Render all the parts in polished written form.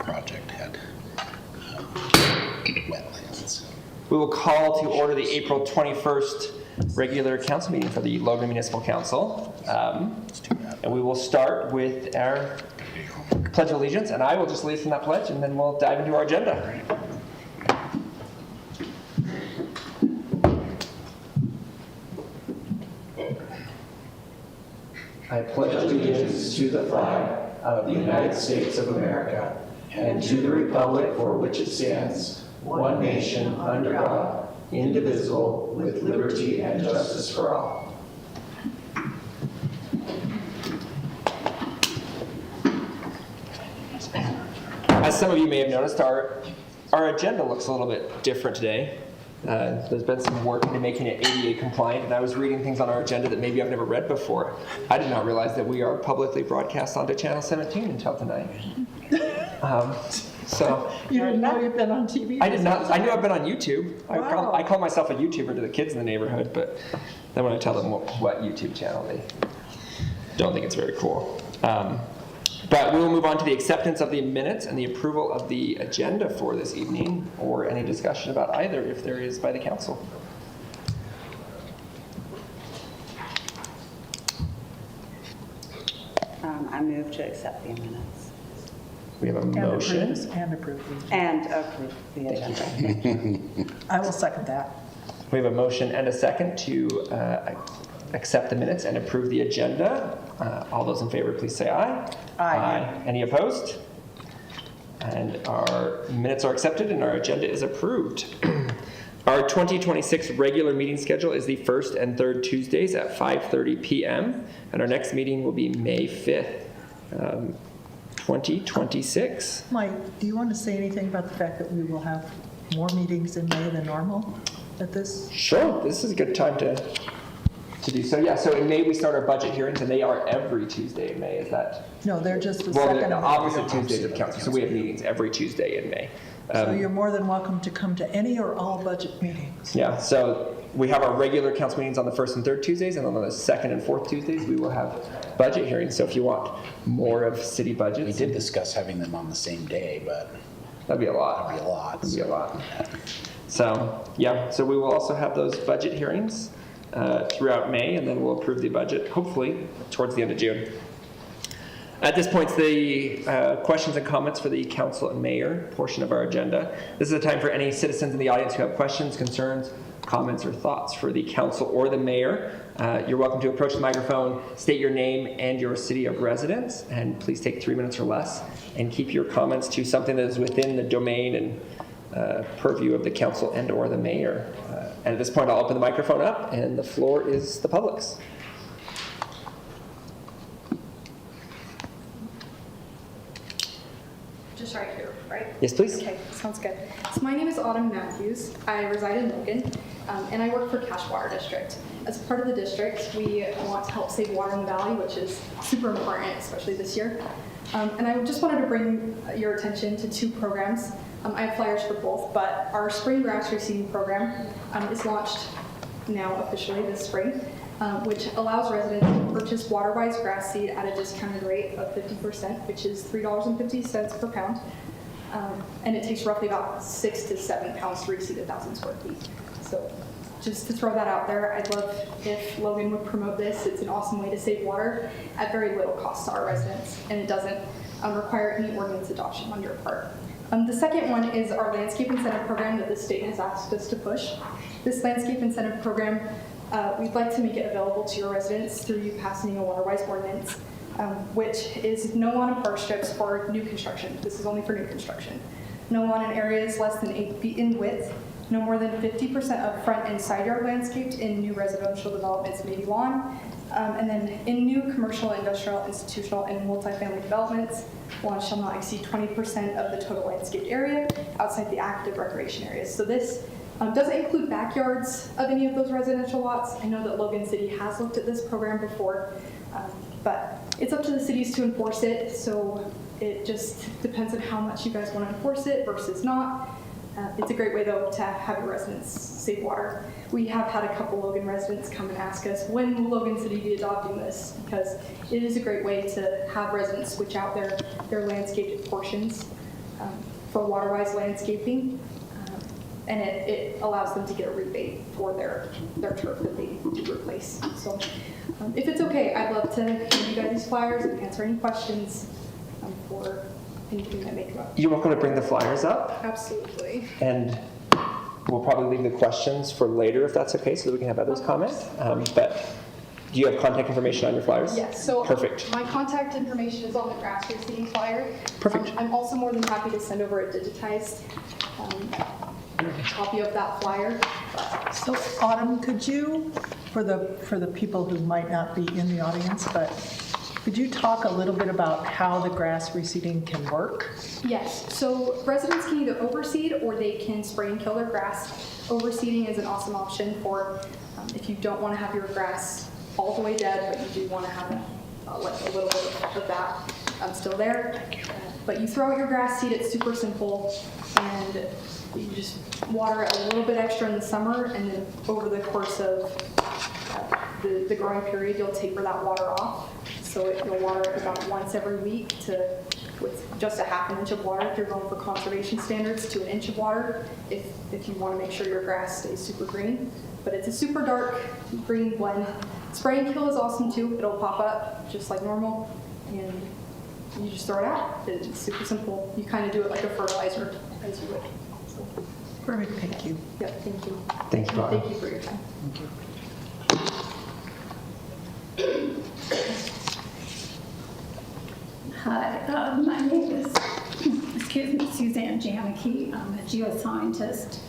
project had wetlands. We will call to order the April 21st regular council meeting for the Logan Municipal Council. And we will start with our Pledge of Allegiance, and I will just lead from that pledge, and then we'll dive into our agenda. I pledge allegiance to the flag of the United States of America and to the republic for which it stands, one nation under God, indivisible, with liberty and justice for all. As some of you may have noticed, our agenda looks a little bit different today. There's been some work into making it ADA compliant, and I was reading things on our agenda that maybe I've never read before. I did not realize that we are publicly broadcast onto Channel 17 until tonight. So you didn't know you've been on TV? I did not. I knew I've been on YouTube. Wow. I call myself a YouTuber to the kids in the neighborhood, but then when I tell them what YouTube channel, they don't think it's very cool. But we will move on to the acceptance of the minutes and the approval of the agenda for this evening, or any discussion about either, if there is, by the council. I move to accept the minutes. We have a motion. And approve. And approve the agenda. I will second that. We have a motion and a second to accept the minutes and approve the agenda. All those in favor, please say aye. Aye. Any opposed? And our minutes are accepted and our agenda is approved. Our 2026 regular meeting schedule is the first and third Tuesdays at 5:30 p.m. And our next meeting will be May 5th, 2026. Mike, do you want to say anything about the fact that we will have more meetings in May than normal at this? Sure, this is a good time to do so. Yeah, so in May we start our budget hearings, and they are every Tuesday in May. Is that? No, they're just the Well, second. the opposite Tuesdays of council. So we have meetings every Tuesday in May. So you're more than welcome to come to any or all budget meetings. Yeah, so we have our regular council meetings on the first and third Tuesdays, and on the second and fourth Tuesdays we will have budget hearings. So if you want more of city budgets, We did discuss having them on the same day, but that'd be a lot. that'd be a lot. That'd be a lot. So yeah, so we will also have those budget hearings throughout May, and then we'll approve the budget hopefully towards the end of June. At this point, the questions and comments for the council and mayor portion of our agenda. This is a time for any citizens in the audience who have questions, concerns, comments, or thoughts for the council or the mayor. You're welcome to approach the microphone, state your name and your city of residence, and please take 3 minutes or less, and keep your comments to something that is within the domain and purview of the council and or the mayor. And at this point, I'll open the microphone up, and the floor is the public's. Just right here, right? Yes, please. Okay, sounds good. So my name is Autumn Matthews. I reside in Logan, and I work for Cache Water District. As part of the district, we want to help save water in the valley, which is super important, especially this year. And I just wanted to bring your attention to two programs. I have flyers for both, but our spring grass reseeding program is launched now officially this spring, which allows residents to purchase water-wise grass seed at a discounted rate of 50%, which is $3.50 per pound. And it takes roughly about 6 to 7 pounds to reseed 1,000 square feet. So just to throw that out there, I'd love if Logan would promote this. It's an awesome way to save water at very little cost to our residents, and it doesn't require any ordinance adoption on your part. The second one is our landscape incentive program that the state has asked us to push. This landscape incentive program, we'd like to make it available to your residents through you passing a water-wise ordinance, which is no lawn and park strips for new construction. This is only for new construction. No lawn in areas less than 8 feet in width. No more than 50% of front and side yard landscaped in new residential developments may be lawn. And then in new commercial, industrial, institutional, and multifamily developments, lawn shall not exceed 20% of the total landscaped area outside the active recreation areas. So this doesn't include backyards of any of those residential lots. I know that Logan City has looked at this program before, but it's up to the cities to enforce it. So it just depends on how much you guys want to enforce it versus not. It's a great way, though, to have your residents save water. We have had a couple Logan residents come and ask us, when will Logan City be adopting this? Because it is a great way to have residents switch out their landscaped portions for water-wise landscaping. And it allows them to get a rebate for their turf that they do replace. So if it's okay, I'd love to give you guys these flyers and answer any questions for anything that may come up. You're welcome to bring the flyers up, Absolutely. and we'll probably leave the questions for later if that's okay, so that we can have others comment. But do you have contact information on your flyers? Yes, so Perfect. my contact information is on the grass reseeding flyer. Perfect. I'm also more than happy to send over a digitized copy of that flyer. So Autumn, could you, for the people who might not be in the audience, but could you talk a little bit about how the grass reseeding can work? Yes, so residents can either overseed or they can spray and kill their grass. Overseeding is an awesome option for if you don't want to have your grass all the way dead, but you do want to have like a little bit of that still there. But you throw out your grass seed, it's super simple, and you just water it a little bit extra in the summer, and then over the course of the growing period, you'll taper that water off. So you'll water it about once every week with just a half an inch of water if you're going for conservation standards, to an inch of water if you want to make sure your grass stays super green. But it's a super dark green blend. Spray and kill is awesome too. It'll pop up just like normal, and you just throw it out. It's super simple. You kind of do it like a fertilizer as you would. So, Perfect, thank you. yep, thank you. Thank you, Autumn. Thank you for your time. Thank you. Hi, my name is, Suzanne Janicki. I'm a geoscientist.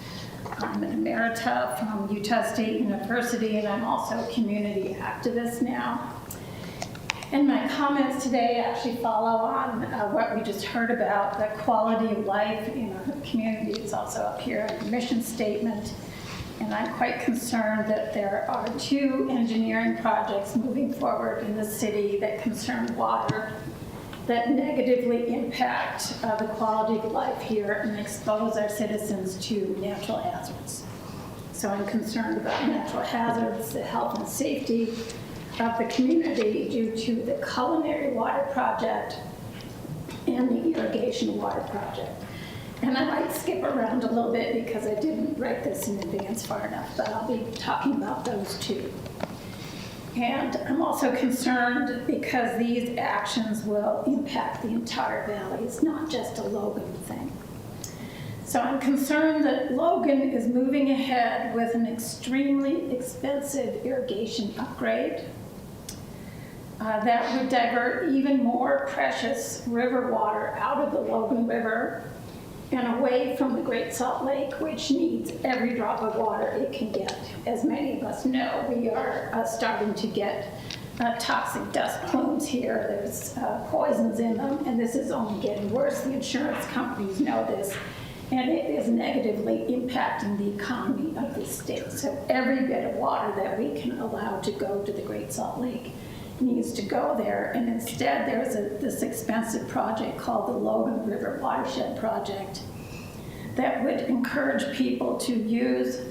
I'm an emerita from Utah State University, and I'm also a community activist now. And my comments today actually follow on what we just heard about, the quality of life in our community is also up here in the mission statement. And I'm quite concerned that there are 2 engineering projects moving forward in the city that concern water, that negatively impact the quality of life here and expose our citizens to natural hazards. So I'm concerned about natural hazards, the health and safety of the community due to the culinary water project and the irrigation water project. And I might skip around a little bit because I didn't write this in advance far enough, but I'll be talking about those 2. And I'm also concerned because these actions will impact the entire valley. It's not just a Logan thing. So I'm concerned that Logan is moving ahead with an extremely expensive irrigation upgrade that would divert even more precious river water out of the Logan River and away from the Great Salt Lake, which needs every drop of water it can get. As many of us know, we are starting to get toxic dust plumes here. There's poisons in them, and this is only getting worse. The insurance companies know this, and it is negatively impacting the economy of the state. So every bit of water that we can allow to go to the Great Salt Lake needs to go there, and instead there's this expensive project called the Logan River Watershed Project that would encourage people to use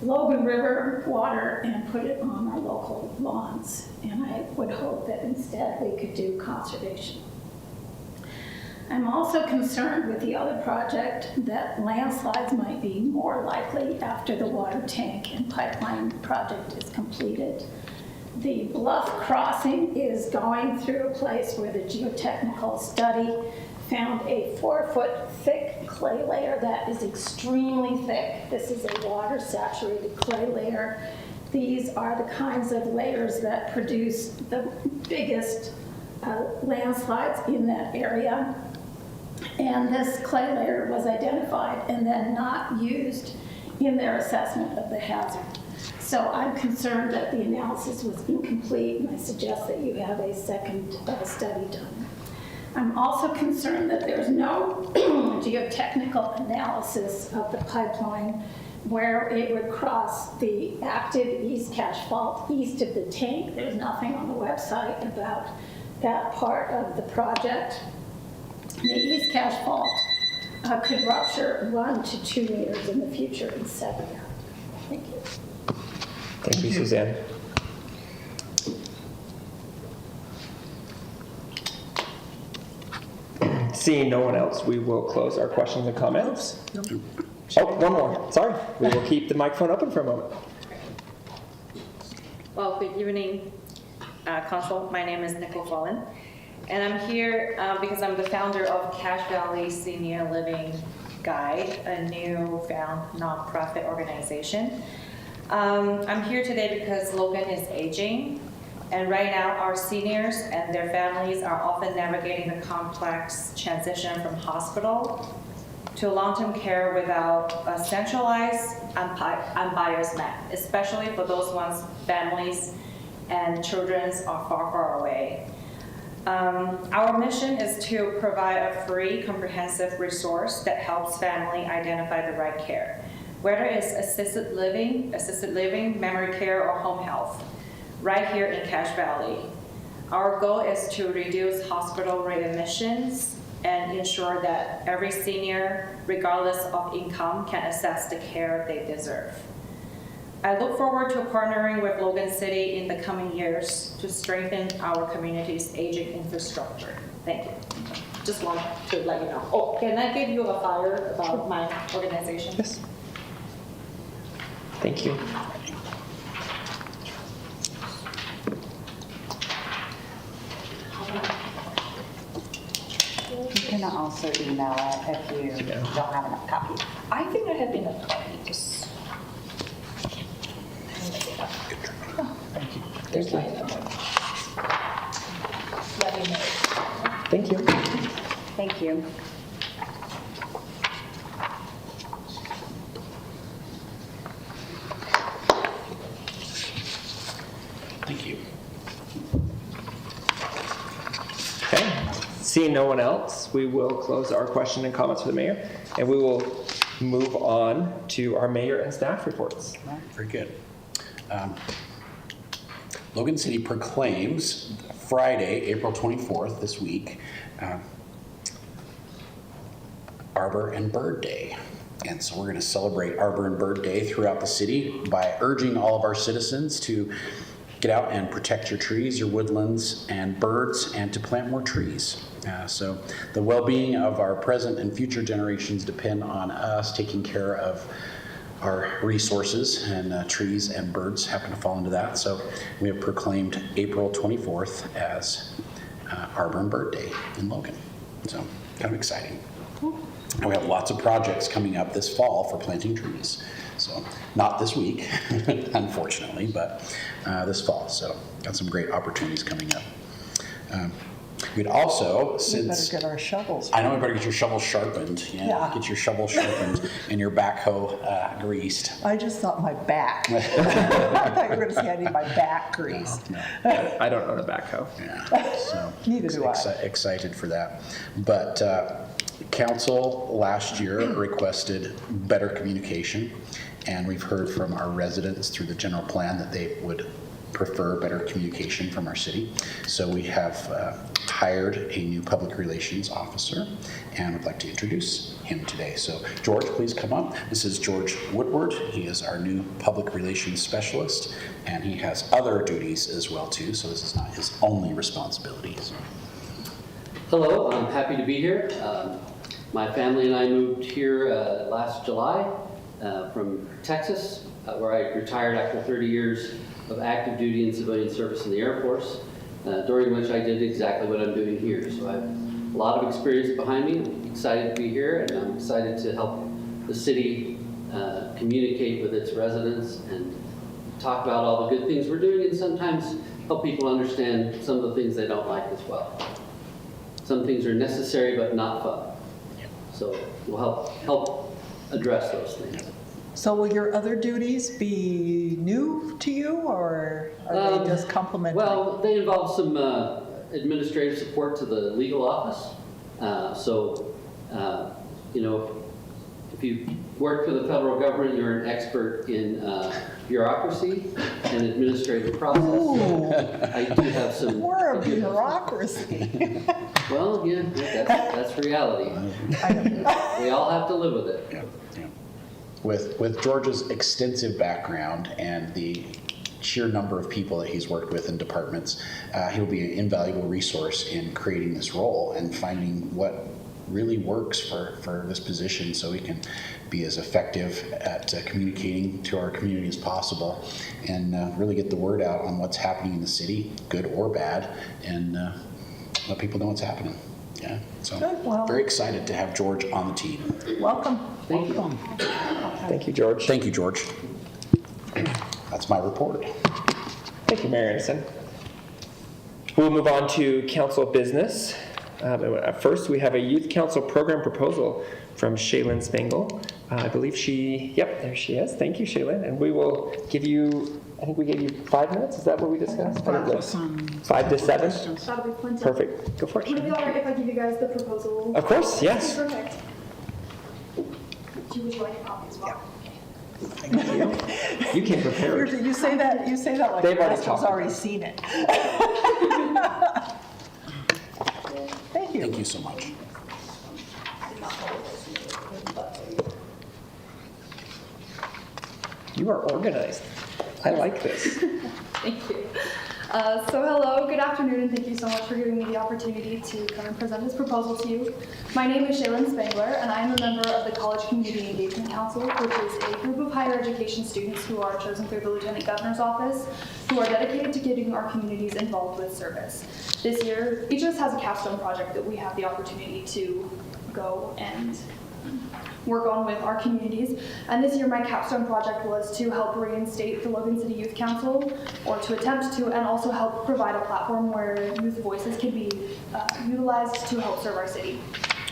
Logan River water and put it on our local lawns. And I would hope that instead we could do conservation. I'm also concerned with the other project that landslides might be more likely after the water tank and pipeline project is completed. The bluff crossing is going through a place where the geotechnical study found a 4-foot thick clay layer that is extremely thick. This is a water saturated clay layer. These are the kinds of layers that produce the biggest landslides in that area. And this clay layer was identified and then not used in their assessment of the hazard. So I'm concerned that the analysis was incomplete, and I suggest that you have a second study done. I'm also concerned that there's no geotechnical analysis of the pipeline where it would cross the active East Cache Fault east of the tank. There's nothing on the website about that part of the project. The East Cache Fault could rupture 1 to 2 meters in the future in 7 years. Thank you. Thank you, Suzanne. Seeing no one else, we will close our questions and comments. Oh, one more. Sorry. We will keep the microphone open for a moment. Well, good evening, Council. My name is Nicole Fallen, and I'm here because I'm the founder of Cache Valley Senior Living Guide, a new found nonprofit organization. I'm here today because Logan is aging, and right now our seniors and their families are often navigating the complex transition from hospital to long-term care without a centralized, unbiased map, especially for those ones families and children are far, far away. Our mission is to provide a free, comprehensive resource that helps family identify the right care, whether it's assisted living, memory care, or home health, right here in Cache Valley. Our goal is to reduce hospital readmissions and ensure that every senior, regardless of income, can access the care they deserve. I look forward to partnering with Logan City in the coming years to strengthen our community's aging infrastructure. Thank you. Just wanted to let you know. Oh, can I give you a flyer about my organization? Yes. Thank you. You can also email it if you don't have enough copies. I think I have been a copy. Just Thank you. let me know. Thank you. Thank you. Thank you. Okay. Seeing no one else, we will close our question and comments for the mayor, and we will move on to our mayor and staff reports. Very good. Logan City proclaims Friday, April 24th, this week, Arbor and Bird Day. And so we're going to celebrate Arbor and Bird Day throughout the city by urging all of our citizens to get out and protect your trees, your woodlands, and birds, and to plant more trees. So the well-being of our present and future generations depend on us taking care of our resources, and trees and birds happen to fall into that. So we have proclaimed April 24th as Arbor and Bird Day in Logan. So kind of exciting. And we have lots of projects coming up this fall for planting trees. So not this week, unfortunately, but this fall. So got some great opportunities coming up. We'd also, We since better get our shovels. I know we better get your shovel sharpened. Yeah. Get your shovel sharpened and your backhoe greased. I just thought my back. I thought you were going to say I need my back greased. No. I don't own a backhoe. Yeah. So Neither do I. excited for that. But council last year requested better communication, and we've heard from our residents through the general plan that they would prefer better communication from our city. So we have hired a new public relations officer, and would like to introduce him today. So George, please come up. This is George Woodward. He is our new public relations specialist, and he has other duties as well too. So this is not his only responsibility. So. Hello, I'm happy to be here. My family and I moved here last July from Texas, where I retired after 30 years of active duty and civilian service in the Air Force, during which I did exactly what I'm doing here. So I have a lot of experience behind me. I'm excited to be here, and I'm excited to help the city communicate with its residents and talk about all the good things we're doing, and sometimes help people understand some of the things they don't like as well. Some things are necessary but not fun. So we'll help address those things. So will your other duties be new to you, or are they just complementary? Well, they involve some administrative support to the legal office. You know, if you work for the federal government, you're an expert in bureaucracy and administrative process. Ooh. I do have some. We're a bureaucracy. Well, yeah, that's reality. We all have to live with it. Yeah, yeah. With George's extensive background and the sheer number of people that he's worked with in departments, he will be an invaluable resource in creating this role and finding what really works for this position, so we can be as effective at communicating to our community as possible, and really get the word out on what's happening in the city, good or bad, and let people know what's happening. Yeah, so Good, well- very excited to have George on the team. Welcome. Thank you. Welcome. Thank you, George. Thank you, George. That's my report. Thank you, Mary Anderson. We'll move on to council business. First, we have a youth council program proposal from Shaylin Spangle. I believe there she is. Thank you, Shaylin. And we will give you, I think we gave you 5 minutes. Is that what we discussed? 5 to 7? That'll be plenty. Perfect. Go for it. Would it be all right if I give you guys the proposal? Of course, yes. Perfect. Would you like a copy as well? You came prepared. You say that like They've the already rest talked has already seen it. Thank you. Thank you so much. You are organized. I like this. Thank you. So hello, good afternoon, and thank you so much for giving me the opportunity to come and present this proposal to you. My name is Shaylin Spangler, and I am a member of the College Community Engagement Council, which is a group of higher education students who are chosen through the Lieutenant Governor's Office, who are dedicated to getting our communities involved with service. This year, each of us has a capstone project that we have the opportunity to go and work on with our communities. And this year my capstone project was to help reinstate the Logan City Youth Council, or to attempt to, and also help provide a platform where youth voices can be utilized to help serve our city.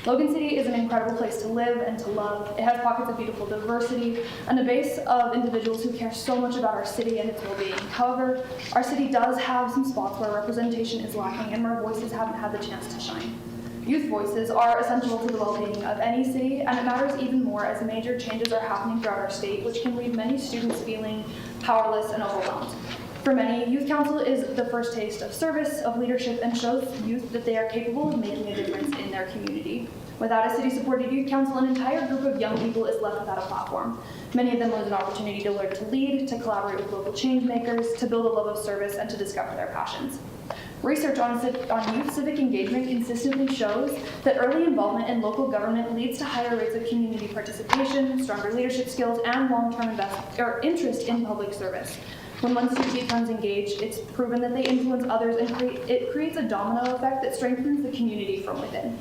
Logan City is an incredible place to live and to love. It has pockets of beautiful diversity and a base of individuals who care so much about our city and its well-being. However, our city does have some spots where representation is lacking and where voices haven't had the chance to shine. Youth voices are essential to the well-being of any city, and it matters even more as major changes are happening throughout our state, which can leave many students feeling powerless and overwhelmed. For many, Youth Council is the first taste of service, of leadership, and shows youth that they are capable of making a difference in their community. Without a city-supported youth council, an entire group of young people is left without a platform. Many of them lose an opportunity to learn to lead, to collaborate with local change makers, to build a love of service, and to discover their passions. Research on youth civic engagement consistently shows that early involvement in local government leads to higher rates of community participation, stronger leadership skills, and long-term interest in public service. When one student becomes engaged, it's proven that they influence others, and it creates a domino effect that strengthens the community from within.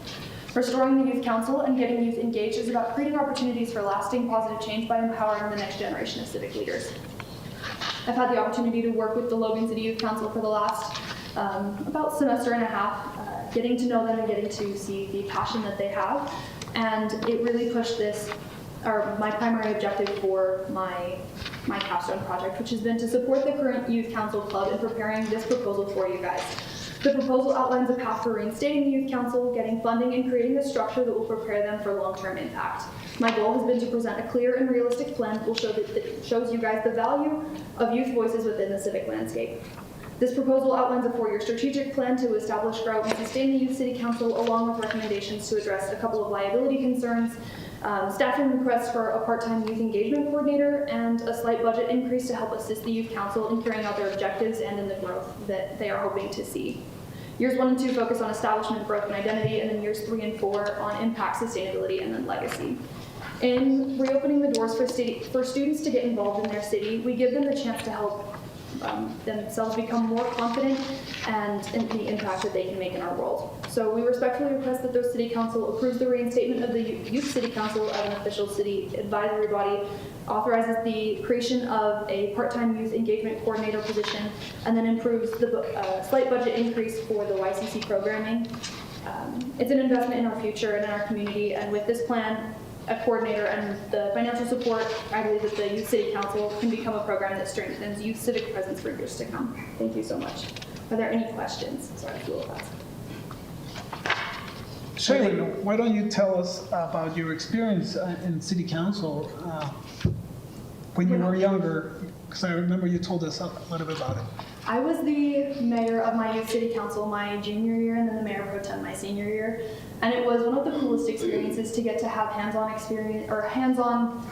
Restoring the Youth Council and getting youth engaged is about creating opportunities for lasting positive change by empowering the next generation of civic leaders. I've had the opportunity to work with the Logan City Youth Council for the last about semester and a half, getting to know them and getting to see the passion that they have. And it really pushed my primary objective for my capstone project, which has been to support the current Youth Council Club in preparing this proposal for you guys. The proposal outlines a path for reinstating the Youth Council, getting funding, and creating a structure that will prepare them for long-term impact. My goal has been to present a clear and realistic plan that will shows you guys the value of youth voices within the civic landscape. This proposal outlines a 4-year strategic plan to establish, grow, and sustain the Youth City Council, along with recommendations to address a couple of liability concerns, staffing requests for a part-time youth engagement coordinator, and a slight budget increase to help assist the Youth Council in carrying out their objectives and in the growth that they are hoping to see. Years 1 and 2 focus on establishment, growth, and identity, and then years 3 and 4 on impact, sustainability, and then legacy. In reopening the doors for students to get involved in their city, we give them the chance to help themselves become more confident and in the impact that they can make in our world. So we respectfully request that the City Council approves the reinstatement of the Youth City Council as an official city advisory body, authorizes the creation of a part-time youth engagement coordinator position, and then improves the slight budget increase for the YCC programming. It's an investment in our future and in our community, and with this plan, a coordinator, and the financial support, I believe that the Youth City Council can become a program that strengthens youth civic presence for years to come. Thank you so much. Are there any questions? Sorry, I flew fast. Shaylin, why don't you tell us about your experience in City Council when you were younger? Because I remember you told us a little bit about it. I was the mayor of my youth city council my junior year, and then the mayor pro tem my senior year. And it was one of the coolest experiences to get to have hands-on experience, or hands-on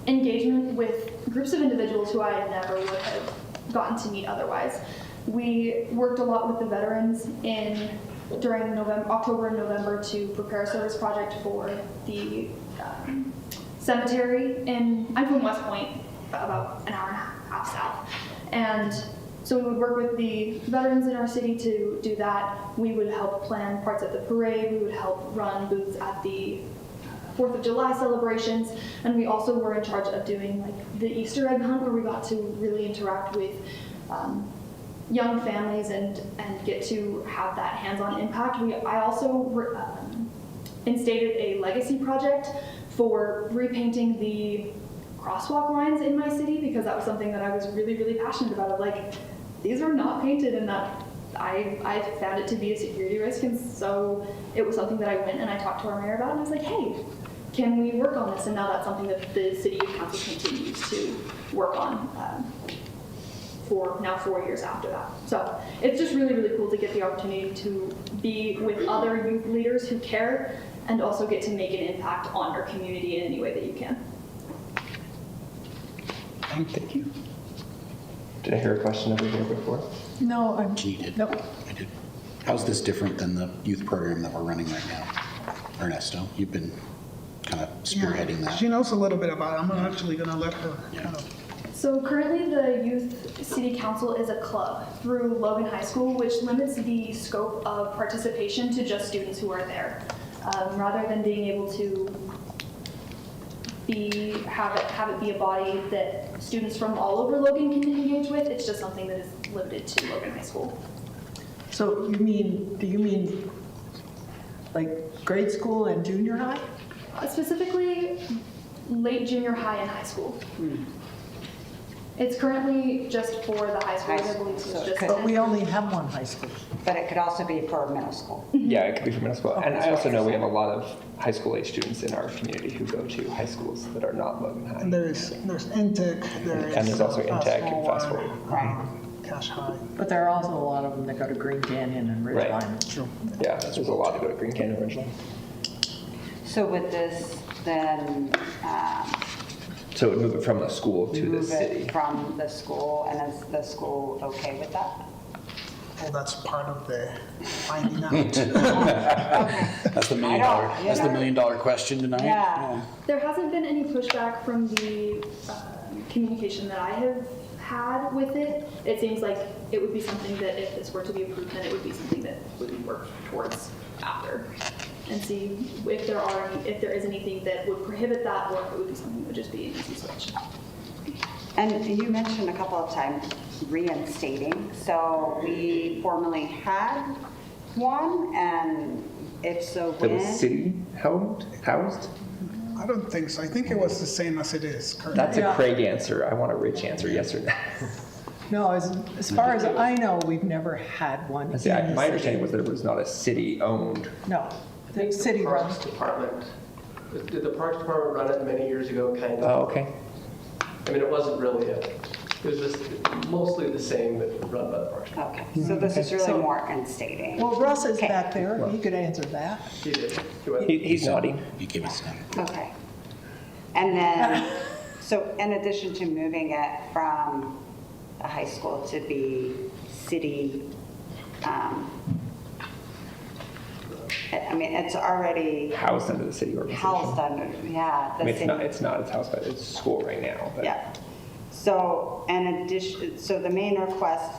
engagement with groups of individuals who I never would have gotten to meet otherwise. We worked a lot with the veterans in during October and November to prepare a service project for the cemetery. I'm from West Point, about an hour and a half south. And so we would work with the veterans in our city to do that. We would help plan parts of the parade. We would help run booths at the 4th of July celebrations. And we also were in charge of doing like the Easter egg hunt, where we got to really interact with young families and get to have that hands-on impact. I also instated a legacy project for repainting the crosswalk lines in my city, because that was something that I was really, really passionate about. Of like, these are not painted, and that I found it to be a security risk, and so it was something that I went and I talked to our mayor about, and I was like, hey, can we work on this? And now that's something that the city council continues to work on for now 4 years after that. So it's just really, really cool to get the opportunity to be with other youth leaders who care and also get to make an impact on our community in any way that you can. Thank you. Did I hear a question over here before? No, I'm. She did. Nope. I did. How's this different than the youth program that we're running right now? Ernesto, you've been kind of spearheading that. She knows a little bit about it. I'm actually gonna let her kind of. So currently the Youth City Council is a club through Logan High School, which limits the scope of participation to just students who are there. Rather than being able to have it be a body that students from all over Logan can engage with, it's just something that is limited to Logan High School. So do you mean like grade school and junior high? Specifically, late junior high and high school. It's currently just for the high schools, I believe, so it's just. But we only have one high school. But it could also be for middle school. Yeah, it could be for middle school. And I also know we have a lot of high school age students in our community who go to high schools that are not Logan High. And there's Intech, And there's also Intech and Fast Forward. Right. Cash High. But there are also a lot of them that go to Green Canyon and Right. Ridgeline. True. Yeah, there's a lot to go to Green Canyon originally. So with this, then So it would move it from the school to the move city. it from the school, and is the school okay with that? Well, that's part of the finding out. That's the $1 million question tonight. Yeah. There hasn't been any pushback from the communication that I have had with it. It seems like it would be something that if this were to be approved, then it would be something that we would work towards after and see if there is anything that would prohibit that, or if it would be something that would just be an easy switch. And you mentioned a couple of times reinstating, so we formerly had one, and if so, That when? was city housed? I don't think so. I think it was the same as it is currently. That's a Yeah. Craig answer. I want a Rich answer, yes or no. No, as far as I know, we've never had one in the See, my city. understanding was that it was not a city-owned. No, the city runs. Parks Department, did the Parks Department run it many years ago, kind of? Oh, okay. I mean, it wasn't really it was just mostly the same, but run by the Parks Department. Okay, so this is really So- more instating. Well, Russ is Okay. back there. He could answer that. He did. He went- He's nodding. You gave us that. Okay. And then, so in addition to moving it from the high school to be city, I mean, it's already Housed under the city organization. housed under, yeah. I the mean, city. it's not, it's housed by, it's school right now, but. Yeah. So in addition, so the main request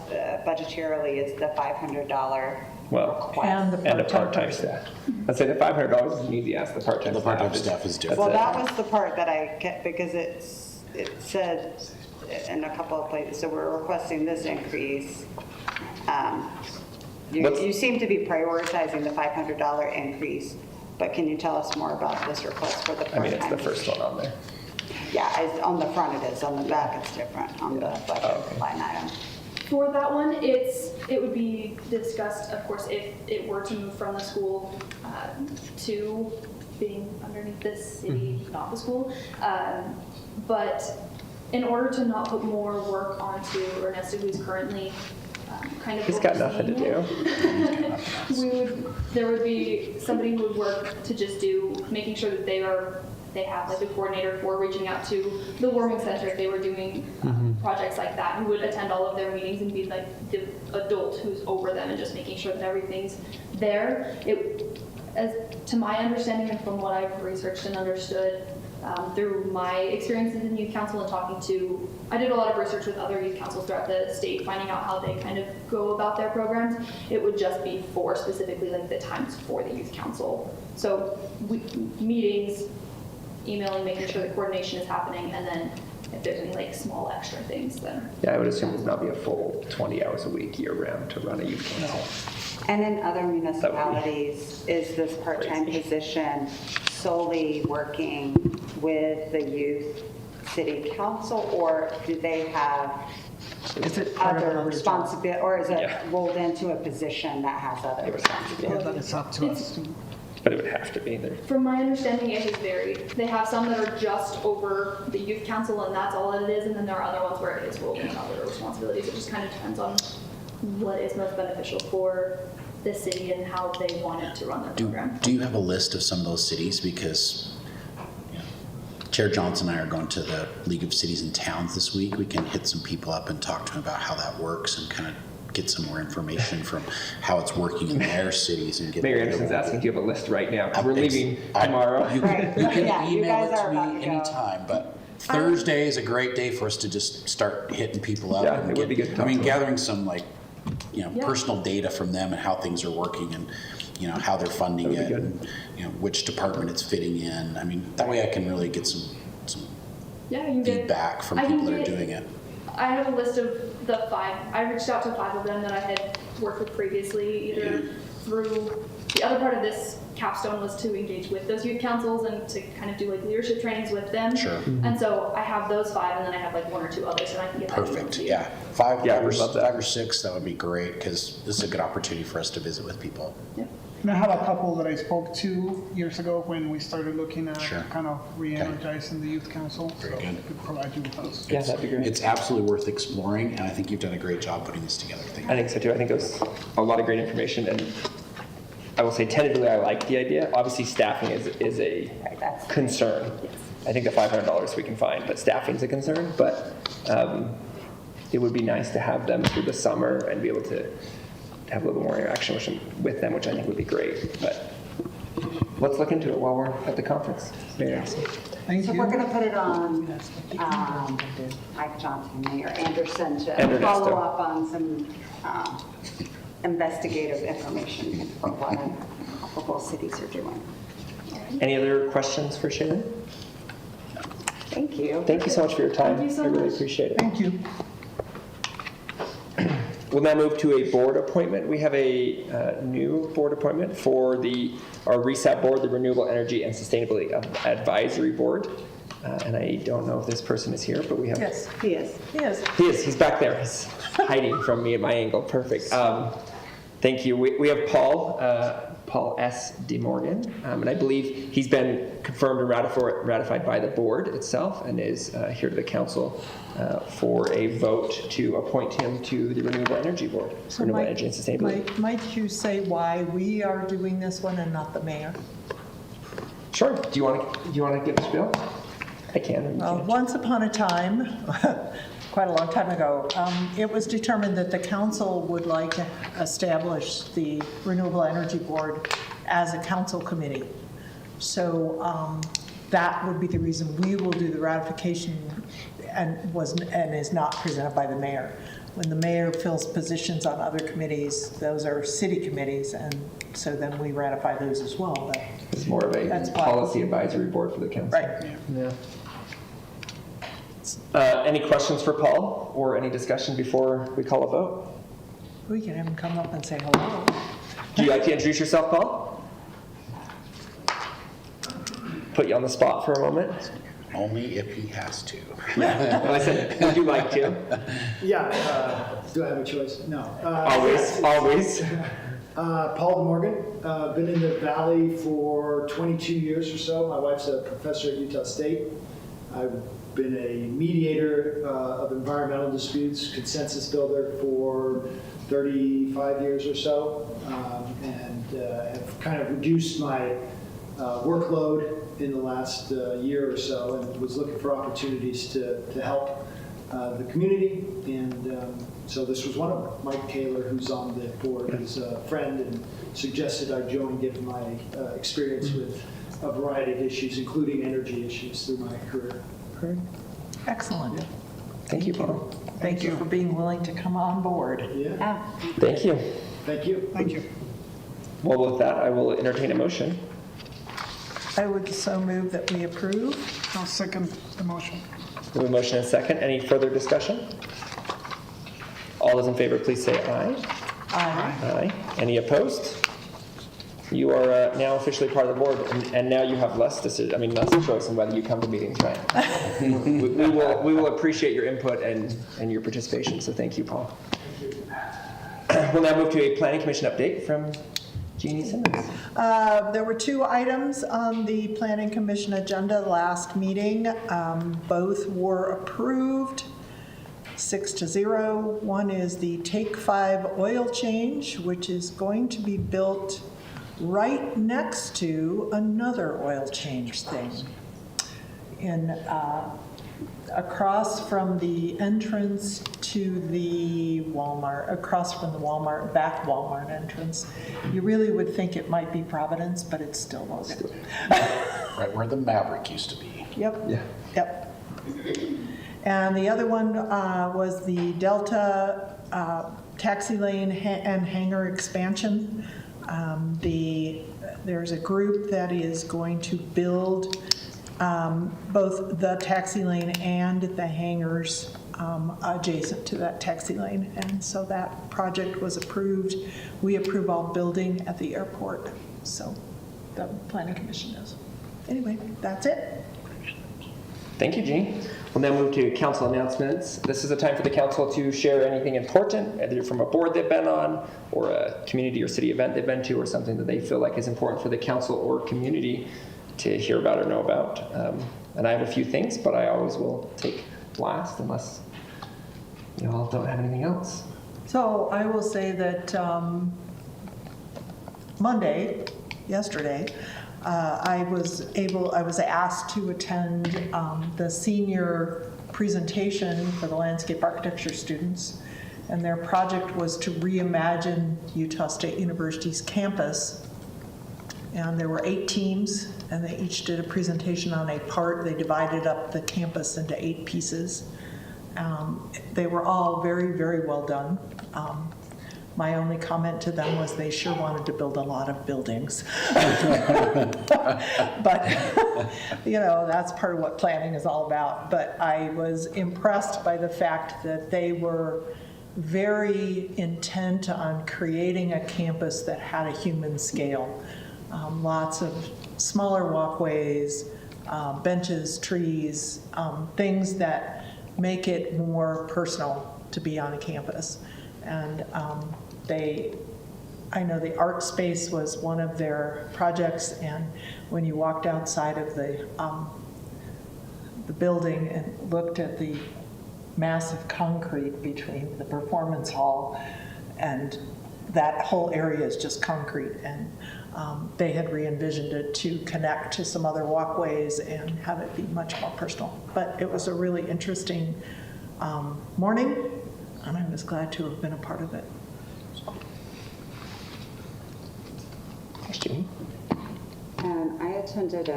budgetarily is the $500 Well, request. and a part-time staff. I'd say the $500 is an easy ask, the part-time The staff. part-time staff is different. Well, that's that was the part that I kept, because it said in a couple of places, so we're requesting this increase. You seem to be prioritizing the $500 increase, but can you tell us more about this request for the I mean, it's the part-time? first one on there. Yeah, on the front it is, on the back it's different, on the budget okay. line item. For that one, it would be discussed, of course, if it were to move from the school to being underneath the city, not the school. But in order to not put more work onto Ernesto, who's currently kind of He's got nothing to overseeing do. it, there would be somebody who would work to just do, making sure that they have like a coordinator for reaching out to the warming center if they were doing projects like that, who would attend all of their meetings and be like the adult who's over them and just making sure that everything's there. As to my understanding and from what I've researched and understood through my experiences in youth council and talking to, I did a lot of research with other youth councils throughout the state, finding out how they kind of go about their programs. It would just be for specifically like the times for the youth council. So meetings, emailing, making sure the coordination is happening, and then if there's any like small extra things, then. Yeah, I would assume it would not be a full 20 hours a week year round to run a youth council. And in other municipalities, is this part-time position solely working with the youth city council, or do they have Is it part of other another job? responsibility, or is it Yeah. rolled into a position that has other Yeah, responsibilities? that is up to us to. But it would have to be there. From my understanding, it has varied. They have some that are just over the youth council and that's all it is, and then there are other ones where it is rolled into other responsibilities. It just kind of depends on what is most beneficial for the city and how they want it to run their program. Do you have a list of some of those cities? Because Chair Johnson and I are going to the League of Cities and Towns this week. We can hit some people up and talk to them about how that works and kind of get some more information from how it's working in their cities and get. Mayor Anderson's asking, do you have a list right now? 'Cause we're leaving tomorrow. You Right. can Yeah, you email guys it are to about me to go. anytime, but Thursday is a great day for us to just start hitting people up. Yeah, and it would be good to talk to them. gathering some Yeah. personal data from them and how things are working and, how they're funding That would it be and, which department it's fitting in. I mean, that way I can really get some Yeah, you can get feedback from I can people that are get- doing it. I have a list of the 5. I reached out to 5 of them that I had worked with previously, either through the other part of this capstone was to engage with those youth councils and to kind of do like leadership trainings with them. Sure. And so I have those 5, and then I have like 1 or 2 others, and I can get that emailed Perfect, to you. yeah. Five Yeah, or we'd love that. 5 or 6, that would be great, because this is a good opportunity for us to visit with people. Yep. And I have a couple that I spoke to years ago when we started looking at Sure. kind of re-energizing the youth council. Very So good. I could provide you with those. Yeah, that'd be great. It's absolutely worth exploring, and I think you've done a great job putting this together. Thank I you. think so too. I think it was a lot of great information, and I will say tentatively I like the idea. Obviously, staffing is a Right, that's- concern. I think the $500 we can find, but staffing's a concern. But it would be nice to have them through the summer and be able to have a little more interaction with them, which I think would be great. But let's look into it while we're at the conference. Mayor Anderson. Thank So you. we're going to put it on Mike Johnson, Mayor Anderson, to And Ernesto. follow up on some investigative information for what both cities are doing. Any other questions for Sharon? Thank you. Thank you so much for your time. Thank you so I really much. appreciate it. Thank you. We'll now move to a board appointment. We have a new board appointment for our RESAP board, the Renewable Energy and Sustainability Advisory Board. And I don't know if this person is here, but we have. Yes, He is. he is. He is. He's back there. He's hiding from me at my angle. Perfect. Thank you. We have Paul S. DeMorgan, and I believe he's been confirmed and ratified by the board itself and is here to the council for a vote to appoint him to the Renewable Energy Board, So Renewable Mike- Energy and Sustainability. Might you say why we are doing this one and not the mayor? Sure. Do you want to give the spiel? I can. Or you Well, can. once upon a time, quite a long time ago, it was determined that the council would like to establish the Renewable Energy Board as a council committee. So that would be the reason we will do the ratification and is not presented by the mayor. When the mayor fills positions on other committees, those are city committees, and so then we ratify those as well. But It's more of a That's why. policy advisory board for the council. Right. Yeah. Any questions for Paul or any discussion before we call a vote? we can have him come up and say hello. Do you like to introduce yourself, Paul? Put you on the spot for a moment. Only if he has to. I said, would you like to? Yeah, do I have a choice? No. Always, always. Paul DeMorgan, been in the Valley for 22 years or so. My wife's a professor at Utah State. I've been a mediator of environmental disputes, consensus builder for 35 years or so, and have kind of reduced my workload in the last year or so, and was looking for opportunities to help the community. And so this was one of them. Mike Taylor, who's on the board, is a friend and suggested I join given my experience with a variety of issues, including energy issues through my career. Excellent. Thank you, Paul. Thank you for being willing to come on board. Yeah, Thank you. thank you. Thank you. Well, with that, I will entertain a motion. I would so move that we approve. I'll second the motion. We have a motion and a second. Any further discussion? All those in favor, please say aye. Aye. Aye. Any opposed? You are now officially part of the board, and now you have less choice in whether you come to meetings, right? we will appreciate your input and your participation, so thank you, Paul. We'll now move to a planning commission update from Jeannie Simmons. There were 2 items on the Planning Commission agenda last meeting. Both were approved, 6-0. One is the Take 5 oil change, which is going to be built right next to another oil change thing. Across from the entrance to the Walmart, across from the Walmart, back Walmart entrance. You really would think it might be Providence, but it's still Logan. Right where the Maverick used to be. Yep. Yeah. Yep. And the other one was the Delta taxi lane and hangar expansion. There's a group that is going to build both the taxi lane and the hangars adjacent to that taxi lane. And so that project was approved. We approve all building at the airport. So the Planning Commission does. Anyway, that's it. Thank you, Jean. We'll now move to council announcements. This is a time for the council to share anything important, either from a board they've been on, or a community or city event they've been to, or something that they feel like is important for the council or community to hear about or know about. And I have a few things, but I always will take last unless you all don't have anything else. So I will say that yesterday, I was asked to attend the senior presentation for the landscape architecture students, and their project was to reimagine Utah State University's campus. And there were 8 teams, and they each did a presentation on a part. They divided up the campus into 8 pieces. They were all very, very well done. My only comment to them was they sure wanted to build a lot of buildings. But, that's part of what planning is all about. But I was impressed by the fact that they were very intent on creating a campus that had a human scale. Lots of smaller walkways, benches, trees, things that make it more personal to be on a campus. And I know the art space was one of their projects, and when you walked outside of the building and looked at the massive concrete between the performance hall and that whole area is just concrete, and they had re-envisioned it to connect to some other walkways and have it be much more personal. But it was a really interesting morning, and I was glad to have been a part of it. I attended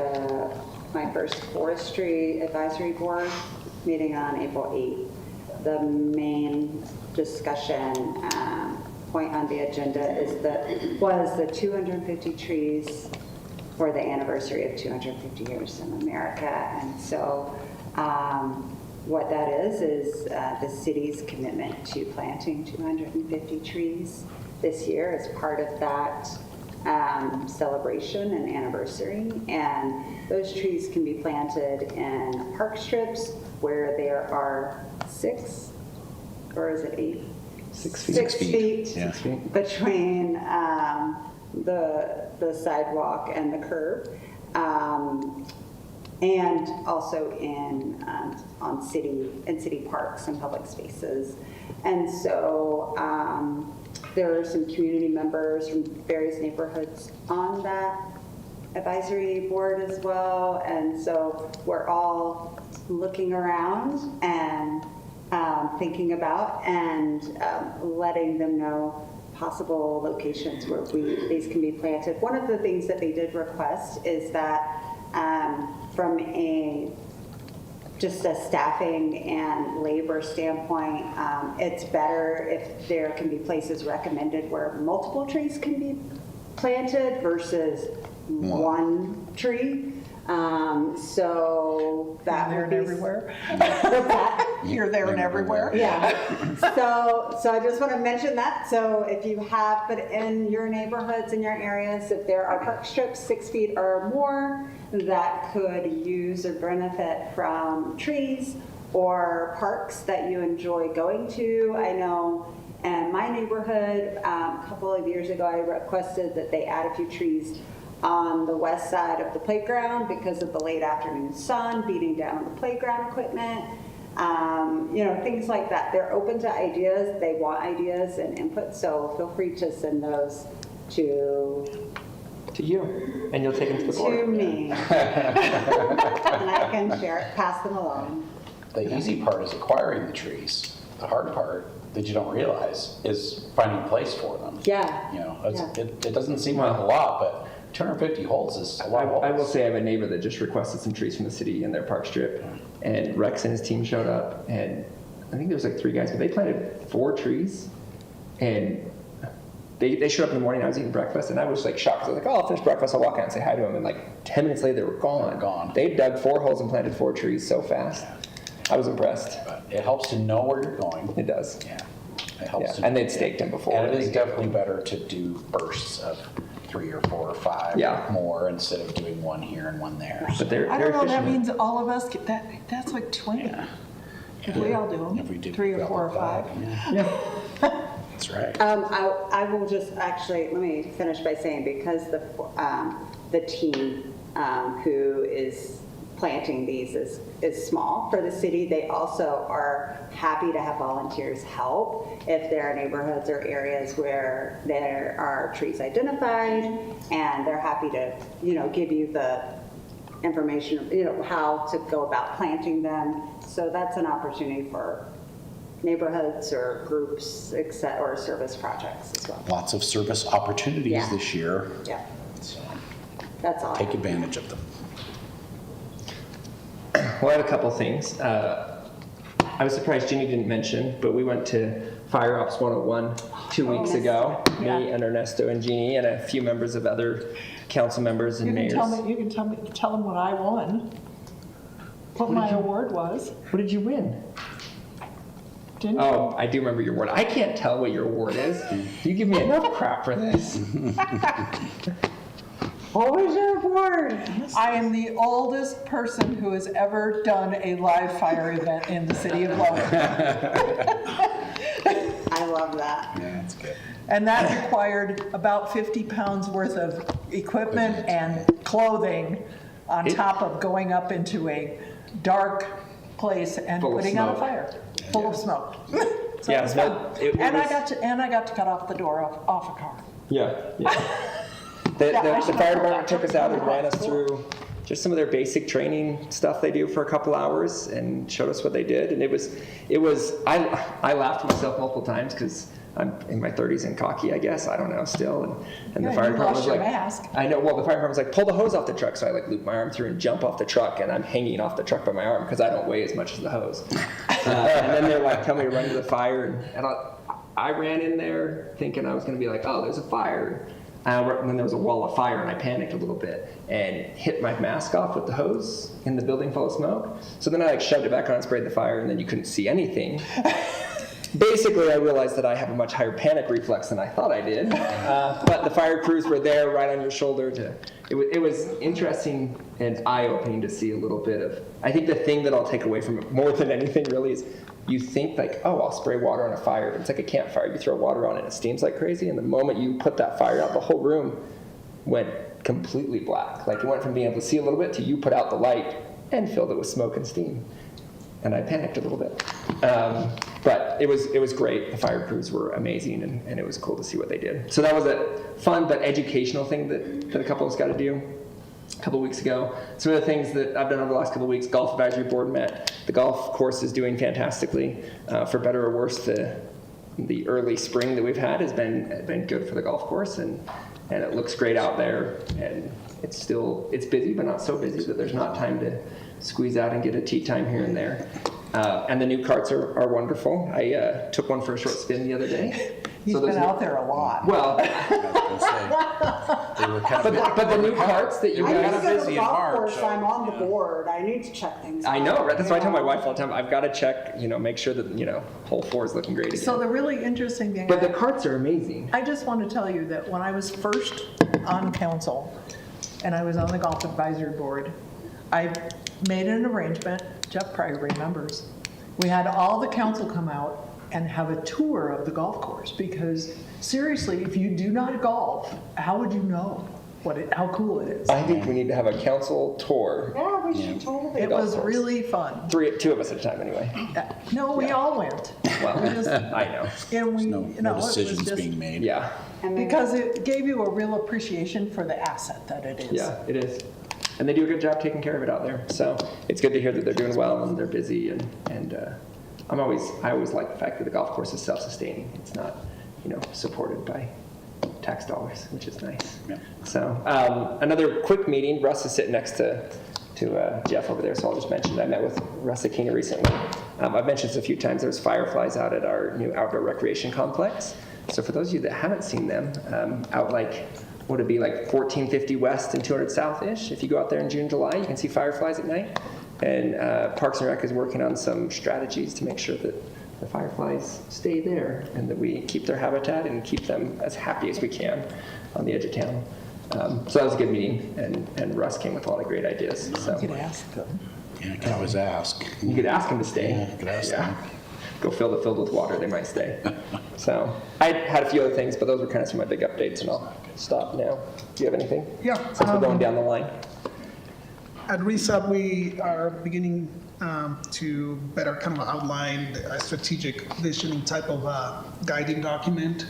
my first forestry advisory board meeting on April 8th. The main discussion point on the agenda was the 250 trees for the anniversary of 250 years in America. And so what that is the city's commitment to planting 250 trees this year as part of that celebration and anniversary. And those trees can be planted in park strips where there are 6, or is it 8? 6 feet. 6 feet Yeah. between the sidewalk and the curb, and also in city parks and public spaces. And so there are some community members from various neighborhoods on that advisory board as well. And so we're all looking around and thinking about and letting them know possible locations where these can be planted. One of the things that they did request is that from just a staffing and labor standpoint, it's better if there can be places recommended where multiple trees can be planted versus one tree. So that Here, would there, be and everywhere. What's that? Here, there, and everywhere. Yeah. So I just want to mention that. So if you have, but in your neighborhoods, in your areas, if there are park strips 6 feet or more that could use or benefit from trees or parks that you enjoy going to. I know in my neighborhood, a couple of years ago, I requested that they add a few trees on the west side of the playground because of the late afternoon sun beating down on the playground equipment. Things like that. They're open to ideas. They want ideas and input, so feel free to send those to you, and you'll take them to the board. to me. And I can pass them along. The easy part is acquiring the trees. The hard part that you don't realize is finding a place for them. Yeah. It doesn't seem like a lot, but 250 holes is a lot of holes. I will say I have a neighbor that just requested some trees from the city in their park strip, and Rex and his team showed up, and I think there was like 3 guys, but they planted 4 trees, and they showed up in the morning. I was eating breakfast, and I was like shocked. I was like, "Oh, I'll finish breakfast. I'll walk out and say hi to them." And like 10 minutes later, they were gone. They dug 4 holes and planted 4 trees so fast. I was impressed. But it helps to know where you're going. It does. Yeah. It helps. And they'd staked them before. And it is definitely better to do bursts of 3 or 4 or 5 more instead of doing one here and one there. But they're I don't know, that efficient. means all of us, that's like 20. Yeah. If we all do them, If we do 3 or 4 or 5. Yeah. That's right. I will just actually, let me finish by saying, because the team who is planting these is small for the city, they also are happy to have volunteers help if there are neighborhoods or areas where there are trees identified, and they're happy to, give you the information, how to go about planting them. So that's an opportunity for neighborhoods or groups, or service projects as well. Lots of service opportunities this year. Yeah, So that's all. take advantage of them. Well, I have a couple things. I was surprised Ginny didn't mention, but we went to Fire Ops 101 2 weeks ago. Me and Ernesto and Jeannie and a few members of other council members and mayors. You can tell them what I won, what my award was. What did you win? Didn't Oh, I do remember your award. I can't tell what your award is. You give me enough crap for this. What was your award? I am the oldest person who has ever done a live fire event in the city of Logan. I love that. Yeah, that's good. And that required about 50 pounds worth of equipment and clothing on top of going up into a dark place and Full of putting out a smoke. fire, full of smoke. So Yeah, it was no, fun. it And I was- got to cut off the door off a car. Yeah. The I should fire have department took us out and ran us Cool. through just some of their basic training stuff they do for a couple hours and showed us what they did. And it was I laughed at myself multiple times because I'm in my 30s and cocky, I guess. I don't know still. And Yeah, the fire you department lost was your like, mask. I know. Well, the fire department was like, pull the hose off the truck. So I like loop my arm through and jump off the truck, and I'm hanging off the truck by my arm because I don't weigh as much as the hose. And then they're like, tell me to run to the fire, and I ran in there thinking I was going to be like, oh, there's a fire. And then there was a wall of fire, and I panicked a little bit and hit my mask off with the hose in the building full of smoke. So then I shoved it back on and sprayed the fire, and then you couldn't see anything. Basically, I realized that I have a much higher panic reflex than I thought I did. But the fire crews were there right on your shoulder. It was interesting and eye-opening to see a little bit of, I think the thing that I'll take away from it more than anything really is you think like, oh, I'll spray water on a fire. It's like a campfire. You throw water on it and it steams like crazy. And the moment you put that fire out, the whole room went completely black. Like it went from being able to see a little bit to you put out the light and filled it with smoke and steam. And I panicked a little bit. But it was great. The fire crews were amazing, and it was cool to see what they did. So that was a fun but educational thing that a couple of us got to do. a couple weeks ago. Some of the things that I've done over the last couple of weeks, Golf Advisory Board met. The golf course is doing fantastically. For better or worse, the early spring that we've had has been good for the golf course, and it looks great out there. And it's busy, but not so busy that there's not time to squeeze out and get a tee time here and there. And the new carts are wonderful. I took one for a short spin the other day. He's been out there a lot. Well, They were kind of but the new carts that you They were guys. kind of busy in March. I'm on the board. I need to check things out. I know, right? That's why I tell my wife all the time, I've got to check, make sure that, hole 4 is looking great again. So the really interesting thing, But the carts are amazing. I just want to tell you that when I was first on council and I was on the Golf Advisory Board, I made an arrangement, Jeff probably remembers, we had all the council come out and have a tour of the golf course, because seriously, if you do not golf, how would you know how cool it is? I think we need to have a council tour. Yeah, we should totally. It was really fun. 2 of us at a time anyway. No, we all went. Well, We just- I know. And we, no it was decisions just- being made. Yeah, Because it gave you a real appreciation for the asset that it is. yeah, it is. And they do a good job taking care of it out there. So it's good to hear that they're doing well and they're busy. And I always like the fact that the golf course is self-sustaining. It's not, supported by tax dollars, which is nice. Yeah. So another quick meeting. Russ is sitting next to Jeff over there, so I'll just mention that I met with Russ Akina recently. I've mentioned this a few times. There's fireflies out at our new outdoor recreation complex. So for those of you that haven't seen them, out would it be like 1450 West and 200 South-ish? If you go out there in June, July, you can see fireflies at night. And Parks and Rec is working on some strategies to make sure that the fireflies stay there and that we keep their habitat and keep them as happy as we can on the edge of town. So that was a good meeting, and Russ came with a lot of great ideas. So You could ask them. Yeah, you can always ask. you could ask them to stay. Yeah, you could ask them. Go fill the field with water, they might stay. So I had a few other things, but those were kind of some of my big updates, and I'll stop now. Do you have anything? Yeah. Since we're going down the line. At RESAB, we are beginning to better kind of outline a strategic visioning type of guiding document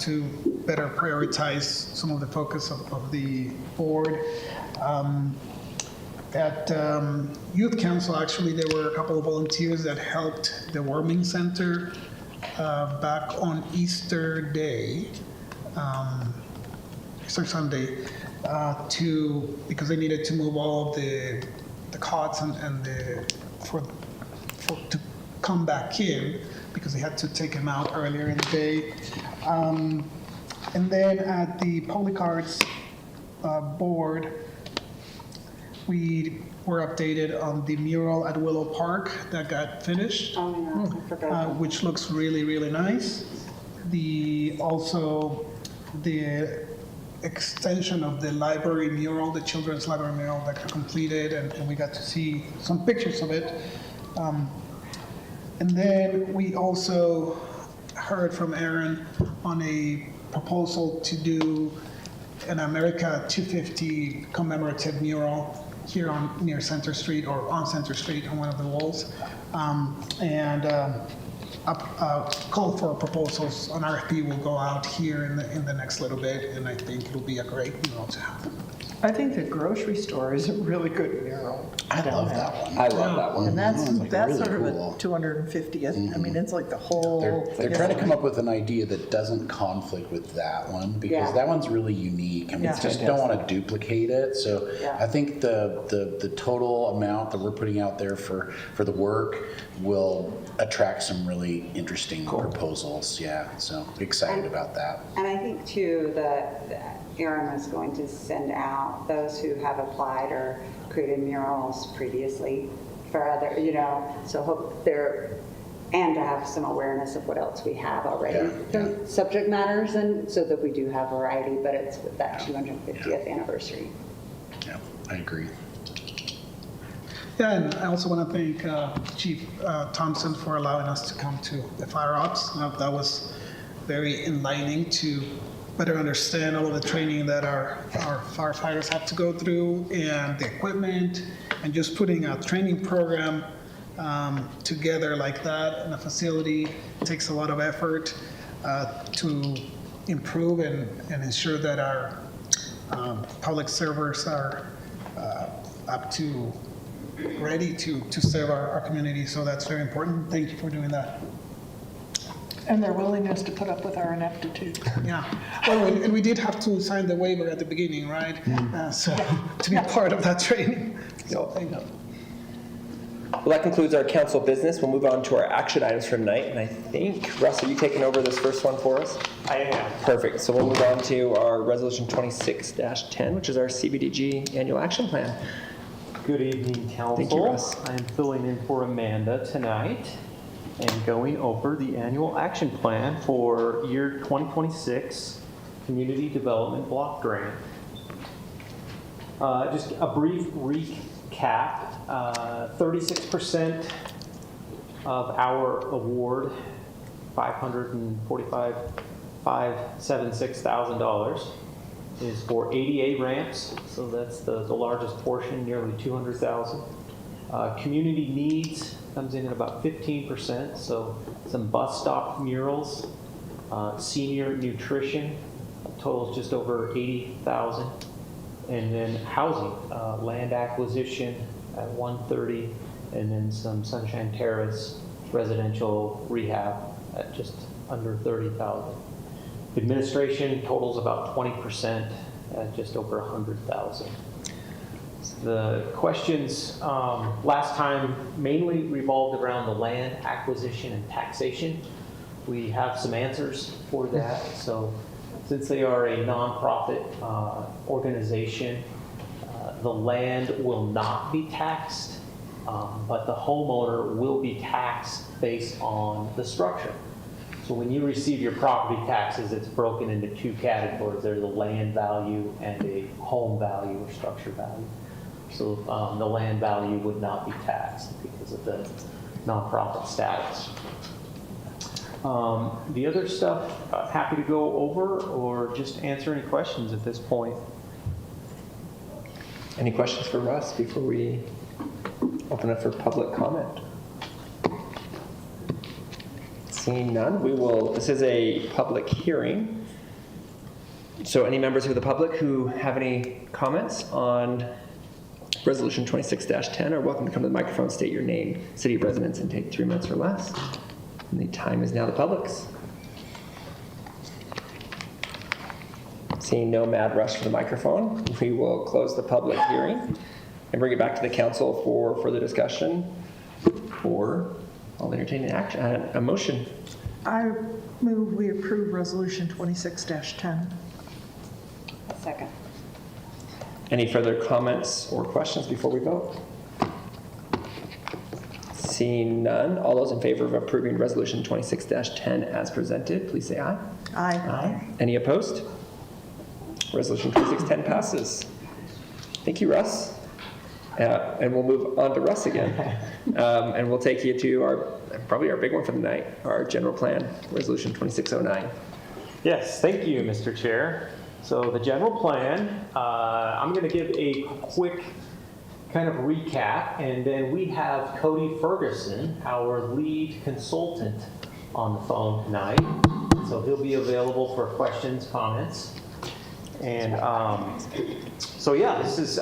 to better prioritize some of the focus of the board. At Youth Council, actually, there were a couple of volunteers that helped the Warming Center back on Easter Day, Easter Sunday, because they needed to move all of the cots and to come back in, because they had to take them out earlier in the day. And then at the Public Arts Board, we were updated on the mural at Willow Park that got finished, Oh, yeah, I forgot. which looks really, really nice. Also the extension of the library mural, the children's library mural that got completed, and we got to see some pictures of it. And then we also heard from Aaron on a proposal to do an America 250 commemorative mural here near Center Street, or on Center Street on one of the walls. Call for proposals on RFP will go out here in the next little bit, and I think it'll be a great mural to have. I think the grocery store is a really good mural. I down love there. that one. I love that one. And that's Like that's really sort of cool. a 250th. I mean, it's like the whole. They're trying to come up with an idea that doesn't conflict with that one, because Yeah. that one's really unique. I mean, Yeah. just don't want to duplicate it. So Yeah. I think the total amount that we're putting out there for the work will attract some really interesting proposals. Yeah, so excited about that. And I think too that Aaron was going to send out those who have applied or created murals previously for other, so hope and to have some awareness of what else we have already. Yeah. Subject matters, and so that we do have variety, but it's with that 250th anniversary. Yeah, I agree. Yeah, and I also want to thank Chief Thompson for allowing us to come to the fire ops. That was very enlightening to better understand all of the training that our firefighters have to go through, and the equipment, and just putting a training program together like that in a facility takes a lot of effort to improve and ensure that our public servers are up to ready to serve our community. So that's very important. Thank you for doing that. And their willingness to put up with our ineptitude. Yeah. Well, and we did have to sign the waiver at the beginning, right? So to be part of that training. So thank you. Well, that concludes our council business. We'll move on to our action items for tonight. And I think, Russ, are you taking over this first one for us? I am. Perfect. So we'll move on to our Resolution 26-10, which is our CBDG Annual Action Plan. Good evening, Council. Thank you, Russ. I am filling in for Amanda tonight and going over the annual action plan for year 2026 Community Development Block Grant. Just a brief recap. 36% of our award, $576,000, is for ADA ramps. So that's the largest portion, nearly $200,000. Community needs comes in at about 15%. So some bus stop murals, senior nutrition totals just over $80,000. And then housing, land acquisition at $130,000, and then some Sunshine Terrace residential rehab at just under $30,000. Administration totals about 20% at just over $100,000. The questions last time mainly revolved around the land acquisition and taxation. We have some answers for that. So since they are a nonprofit organization, the land will not be taxed, but the homeowner will be taxed based on the structure. So when you receive your property taxes, it's broken into two categories. There's a land value and a home value or structure value. So the land value would not be taxed because of the nonprofit status. The other stuff, happy to go over or just answer any questions at this point. Any questions for Russ before we open up for public comment? Seeing none, this is a public hearing. So any members of the public who have any comments on Resolution 26-10 are welcome to come to the microphone, state your name, city of residence, and take 3 minutes or less. And the time is now the public's. Seeing no mad rush for the microphone, we will close the public hearing and bring it back to the council for further discussion, or I'll entertain a motion. I move we approve Resolution 26-10. Second. Any further comments or questions before we vote? Seeing none, all those in favor of approving Resolution 26-10 as presented, please say aye. Aye. Any opposed? Resolution 2610 passes. Thank you, Russ. And we'll move on to Russ again. And we'll take you to probably our big one for the night, our general plan, Resolution 2609. Yes, thank you, Mr. Chair. So the general plan, I'm going to give a quick kind of recap, and then we have Cody Ferguson, our lead consultant, on the phone tonight. So he'll be available for questions, comments. And so yeah, this has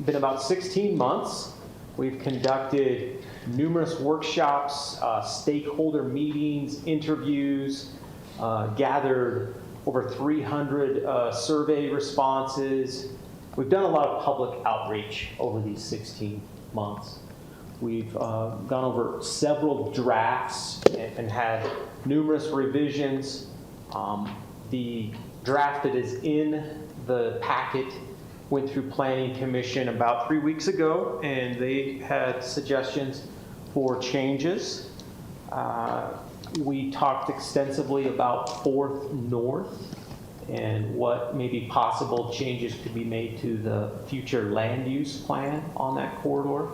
been about 16 months. We've conducted numerous workshops, stakeholder meetings, interviews, gathered over 300 survey responses. We've done a lot of public outreach over these 16 months. We've gone over several drafts and had numerous revisions. The draft that is in the packet went through Planning Commission about 3 weeks ago, and they had suggestions for changes. We talked extensively about 4th North and what maybe possible changes could be made to the future land use plan on that corridor.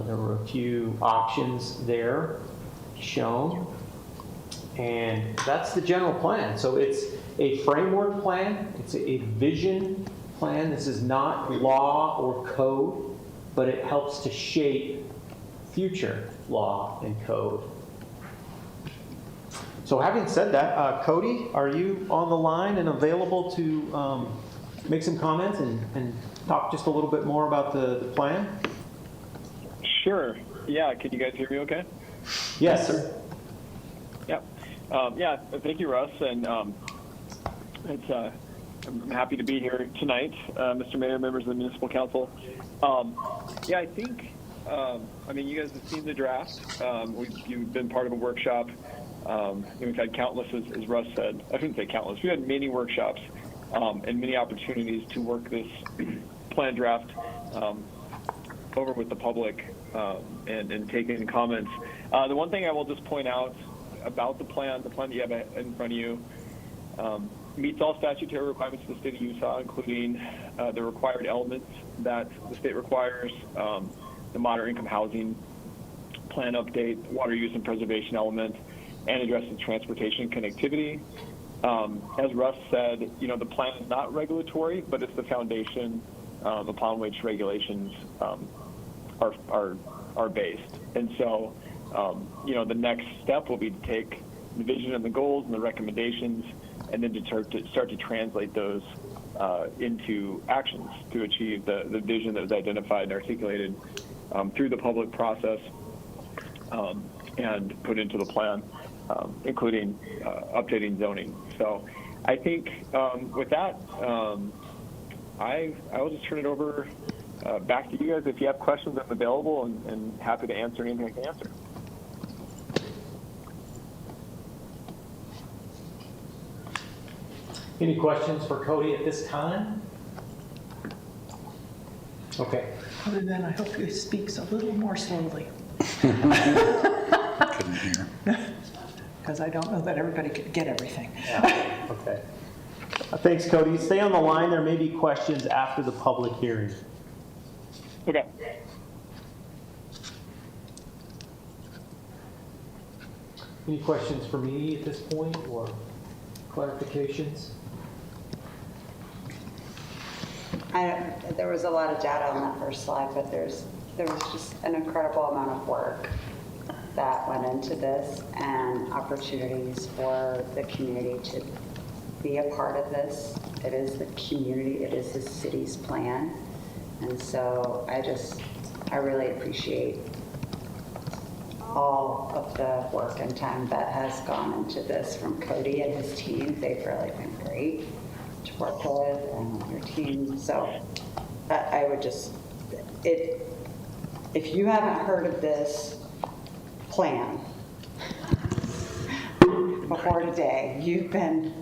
There were a few options there shown, and that's the general plan. So it's a framework plan, it's a vision plan. This is not law or code, but it helps to shape future law and code. So having said that, Cody, are you on the line and available to make some comments and talk just a little bit more about the plan? Sure. Yeah, can you guys hear me okay? Yes, sir. Yeah, thank you, Russ. And I'm happy to be here tonight, Mr. Mayor, members of the Municipal Council. Yeah, I think, you guys have seen the draft. You've been part of a workshop. We've had countless, as Russ said, I shouldn't say countless, we had many workshops and many opportunities to work this plan draft over with the public and take in comments. The one thing I will just point out about the plan that you have in front of you meets all statutory requirements of the state of Utah, including the required elements that the state requires, the moderate income housing plan update, water use and preservation element, and addresses transportation connectivity. As Russ said, the plan is not regulatory, but it's the foundation upon which regulations are based. And so, the next step will be to take the vision and the goals and the recommendations, and then to start to translate those into actions to achieve the vision that was identified and articulated through the public process and put into the plan, including updating zoning. So I think with that, I will just turn it over back to you guys. If you have questions, I'm available and happy to answer anything I can answer. Any questions for Cody at this time? Okay. Other than I hope he speaks a little more slowly. Couldn't hear. Because I don't know that everybody could get everything. Yeah. Okay. Thanks, Cody. Stay on the line. There may be questions after the public hearing. Okay. Any questions for me at this point or clarifications? There was a lot of data on that first slide, but there was just an incredible amount of work that went into this and opportunities for the community to be a part of this. It is the community, it is the city's plan. And so I really appreciate all of the work and time that has gone into this from Cody and his team. They've really been great to work with, and your team. So I would just, if you haven't heard of this plan before today, you've been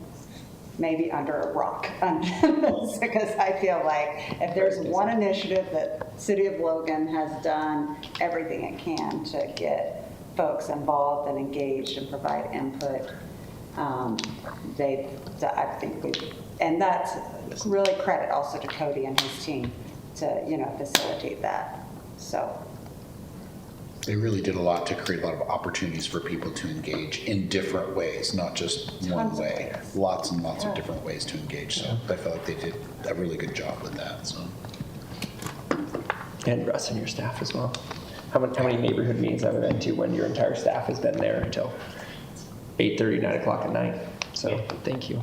maybe under a rock because I feel like if there's one initiative that City of Logan has done everything it can to get folks involved and engaged and provide input, I think and that's really credit also to Cody and his team to, facilitate that. So. They really did a lot to create a lot of opportunities for people to engage in different ways, not just one way. Lots and lots of different ways to engage. So I felt like they did a really good job with that. So. And Russ and your staff as well. How many neighborhood meetings I've been to when your entire staff has been there until 8:30, 9 o'clock at night. So thank you.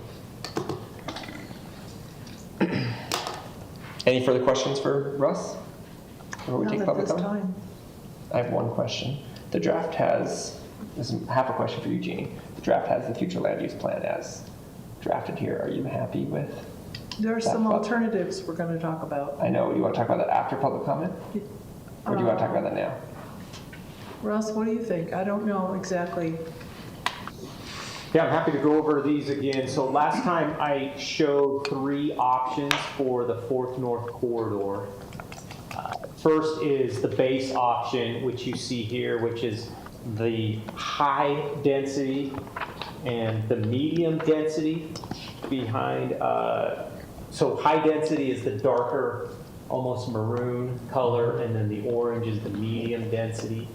Any further questions for Russ before we take public comment? I have one question. The draft has, this is half a question for you, Jeannie. The draft has the future land use plan as drafted here. Are you happy with? There are some alternatives we're going to talk about. I know. Do you want to talk about that after public comment? Or do you want to talk about that now? Russ, what do you think? I don't know exactly. Yeah, I'm happy to go over these again. So last time I showed 3 options for the 4th North Corridor. First is the base option, which you see here, which is the high density and the medium density behind. So high density is the darker, almost maroon color, and then the orange is the medium density.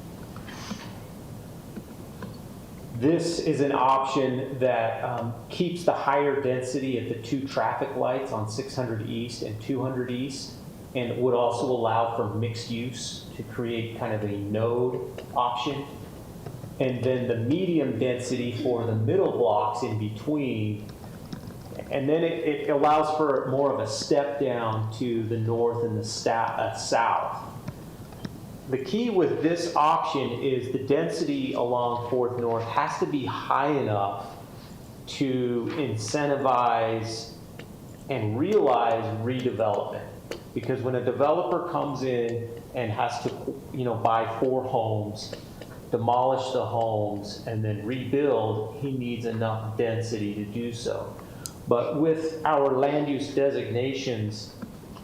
This is an option that keeps the higher density at the 2 traffic lights on 600 East and 200 East, and would also allow for mixed use to create kind of a node option. And then the medium density for the middle blocks in between, And then it allows for more of a step down to the north and the south. The key with this option is the density along 4th North has to be high enough to incentivize and realize redevelopment. Because when a developer comes in and has to, buy 4 homes, demolish the homes, and then rebuild, he needs enough density to do so. But with our land use designations,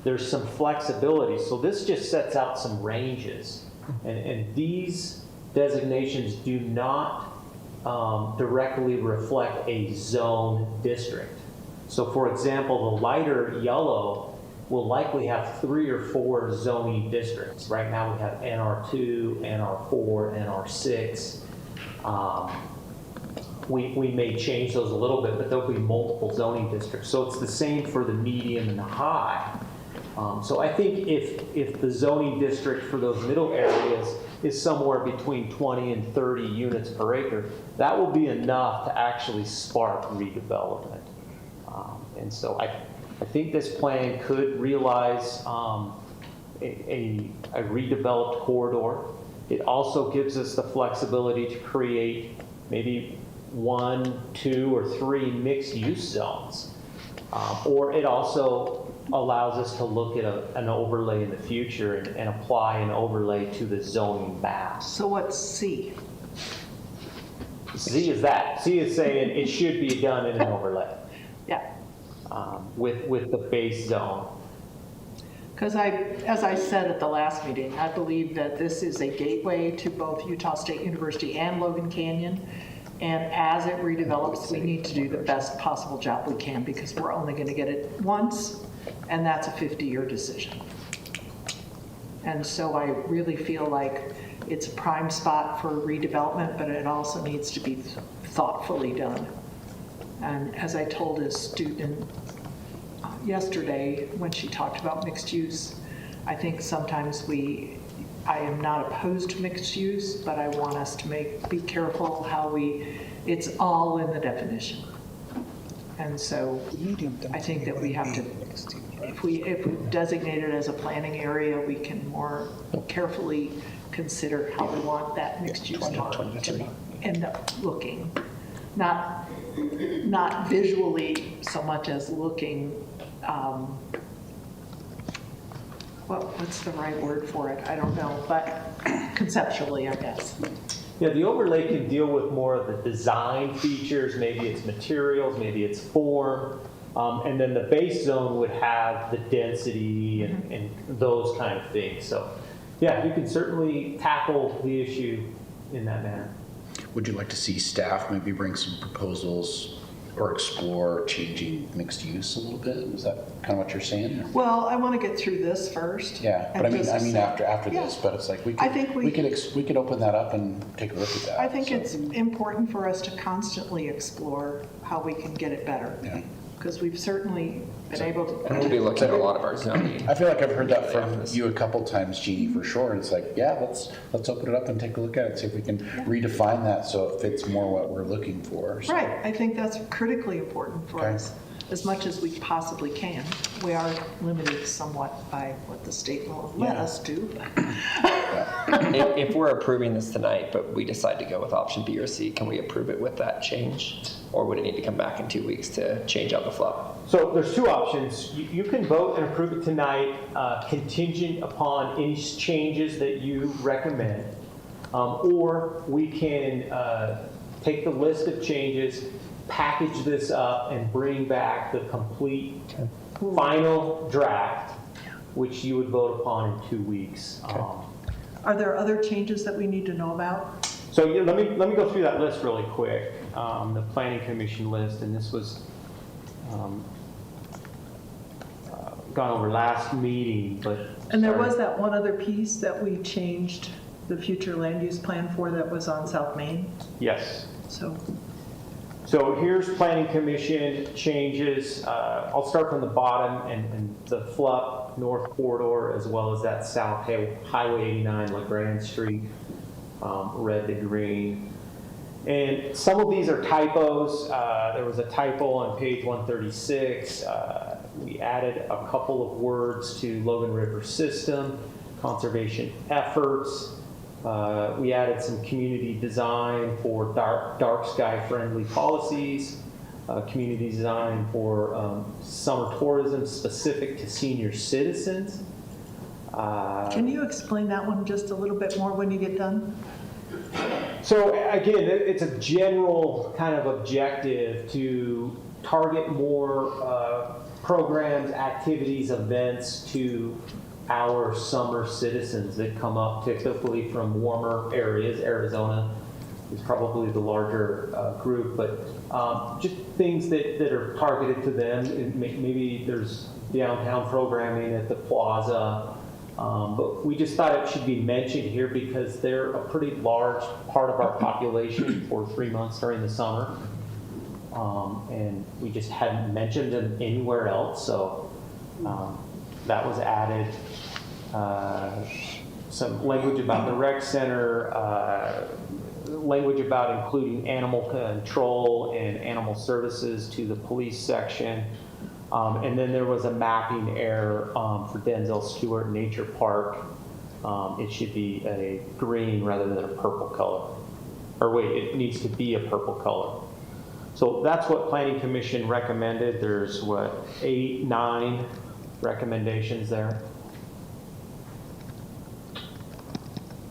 there's some flexibility. So this just sets out some ranges. And these designations do not directly reflect a zone district. So for example, the lighter yellow will likely have 3 or 4 zoning districts. Right now we have NR2, NR4, NR6. We may change those a little bit, but there'll be multiple zoning districts. So it's the same for the medium and the high. So I think if the zoning district for those middle areas is somewhere between 20 and 30 units per acre, that will be enough to actually spark redevelopment. And so I think this plan could realize a redeveloped corridor. It also gives us the flexibility to create maybe 1, 2, or 3 mixed-use zones. Or it also allows us to look at an overlay in the future and apply an overlay to the zoning map. So what's C? C is that. C is saying it should be done in an overlay. Yeah. With the base zone. Because as I said at the last meeting, I believe that this is a gateway to both Utah State University and Logan Canyon. And as it redevelops, we need to do the best possible job we can because we're only going to get it once, and that's a 50-year decision. And so I really feel like it's a prime spot for redevelopment, but it also needs to be thoughtfully done. And as I told a student yesterday when she talked about mixed use, I think sometimes I am not opposed to mixed use, but I want us to be careful how it's all in the definition. And so I think that we have to, if we designate it as a planning area, we can more carefully consider how we want that mixed use to end up looking. Not visually so much as looking, what's the right word for it? I don't know, but conceptually, I guess. Yeah, the overlay can deal with more of the design features, maybe it's materials, maybe it's form, and then the base zone would have the density and those kind of things. So yeah, you can certainly tackle the issue in that manner. Would you like to see staff maybe bring some proposals or explore changing mixed use a little bit? Is that kind of what you're saying? Well, I want to get through this first. Yeah, but I mean after this, but it's like we could open that up and take a look at that. I think it's important for us to constantly explore how we can get it better. Yeah. Because we've certainly been able to. We'll be looking at a lot of our zoning. I feel like I've heard that from you a couple times, Jeannie, for sure. It's like, yeah, let's open it up and take a look at it, see if we can redefine that so it fits more what we're looking for. So. Right, I think that's critically important for us, as much as we possibly can. We are limited somewhat by what the state will let us do. If we're approving this tonight, but we decide to go with option B or C, can we approve it with that change? Or would it need to come back in 2 weeks to change out the flow? So there's 2 options. You can vote and approve it tonight, contingent upon any changes that you recommend. Or we can take the list of changes, package this up, and bring back the complete final draft, which you would vote upon in 2 weeks. Are there other changes that we need to know about? So yeah, let me go through that list really quick. The Planning Commission list, and this was gone over last meeting, but. And there was that one other piece that we changed the future land use plan for that was on South Main. Yes. So here's Planning Commission changes. I'll start from the bottom and the FLUP North Corridor, as well as that South Highway 89 LeGrand Street, red to green. And some of these are typos. There was a typo on page 136. We added a couple of words to Logan River System, conservation efforts. We added some community design for dark sky friendly policies, community design for summer tourism specific to senior citizens. Can you explain that one just a little bit more when you get done? So again, it's a general kind of objective to target more programs, activities, events to our summer citizens that come up typically from warmer areas. Arizona is probably the larger group, but just things that are targeted to them. Maybe there's downtown programming at the plaza. But we just thought it should be mentioned here because they're a pretty large part of our population for 3 months during the summer. And we just hadn't mentioned them anywhere else, so that was added. Some language about the rec center, language about including animal control and animal services to the police section. And then there was a mapping error for Denzel Stewart Nature Park. It should be a green rather than a purple color. Or wait, it needs to be a purple color. So that's what Planning Commission recommended. There's what, 8, 9 recommendations there.